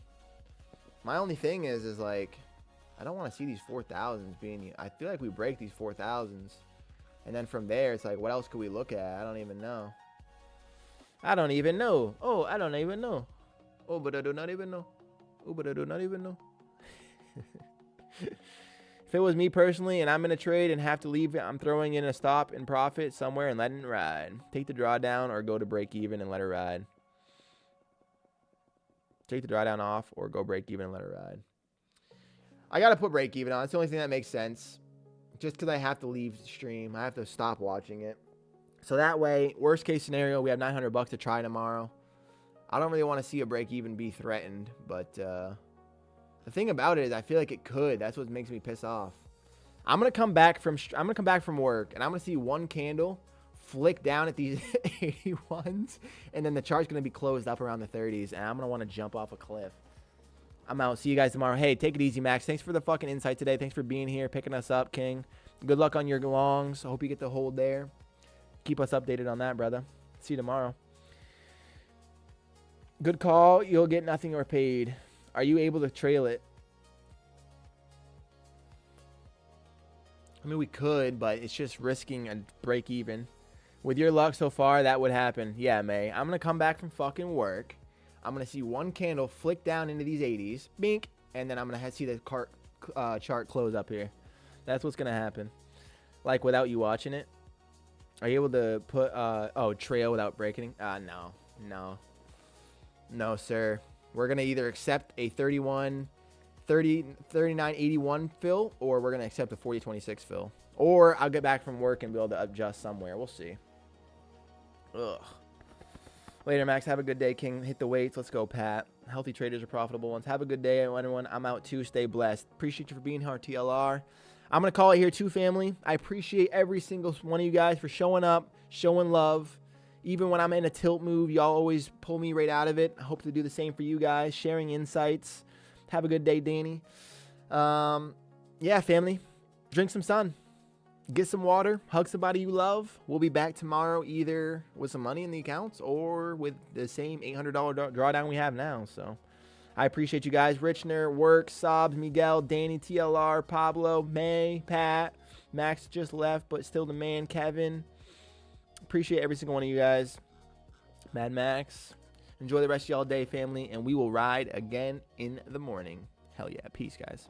My only thing is like, I don't want to see these 4,000s being... I feel like we break these 4,000s. And then from there, it's like, what else could we look at? I don't even know. I don't even know. Oh, I don't even know. Oh, but I do not even know. Oh, but I do not even know. If it was me personally and I'm in a trade and have to leave it, I'm throwing in a stop and profit somewhere and letting it ride. Take the drawdown or go to break even and let it ride. Take the drawdown off or go break even and let it ride. I got to put break even on. It's the only thing that makes sense. Just because I have to leave the stream. I have to stop watching it. So that way, worst case scenario, we have $900 to try tomorrow. I don't really want to see a break even be threatened, but the thing about it is I feel like it could. That's what makes me piss off. I'm gonna come back from work and I'm gonna see one candle flick down at these 81s, and then the chart's gonna be closed up around the 30s, and I'm gonna want to jump off a cliff. I'm out. See you guys tomorrow. Hey, take it easy, Max. Thanks for the fucking insight today. Thanks for being here, picking us up, King. Good luck on your longs. I hope you get the hold there. Keep us updated on that, brother. See you tomorrow. Good call. You'll get nothing or paid. Are you able to trail it? I mean, we could, but it's just risking a break even. With your luck so far, that would happen. Yeah, May. I'm going to come back from fucking work. I'm going to see one candle flick down into these 80s. Bink. And then I'm going to see the chart close up here. That's what's going to happen. Like, without you watching it. Are you able to put, trail without breaking? No. No. No, sir. We're going to either accept a 39.81 fill, or we're going to accept a 40.26 fill. Or I'll get back from work and be able to adjust somewhere. We'll see. Ugh. Later, Max. Have a good day, King. Hit the weights. Let's go, Pat. Healthy traders are profitable ones. Have a good day, everyone. I'm out too. Stay blessed. Appreciate you for being here, TLR. I'm going to call it here too, family. I appreciate every single one of you guys for showing up, showing love. Even when I'm in a tilt move, y'all always pull me right out of it. I hope to do the same for you guys, sharing insights. Have a good day, Danny. Yeah, family. Drink some sun. Get some water. Hug somebody you love. We'll be back tomorrow either with some money in the accounts or with the same $800 drawdown we have now. So I appreciate you guys. Richner, Work, Sobs, Miguel, Danny, TLR, Pablo, May, Pat, Max just left, but still the man, Kevin. Appreciate every single one of you guys. Mad Max. Enjoy the rest of y'all day, family, and we will ride again in the morning. Hell yeah. Peace, guys.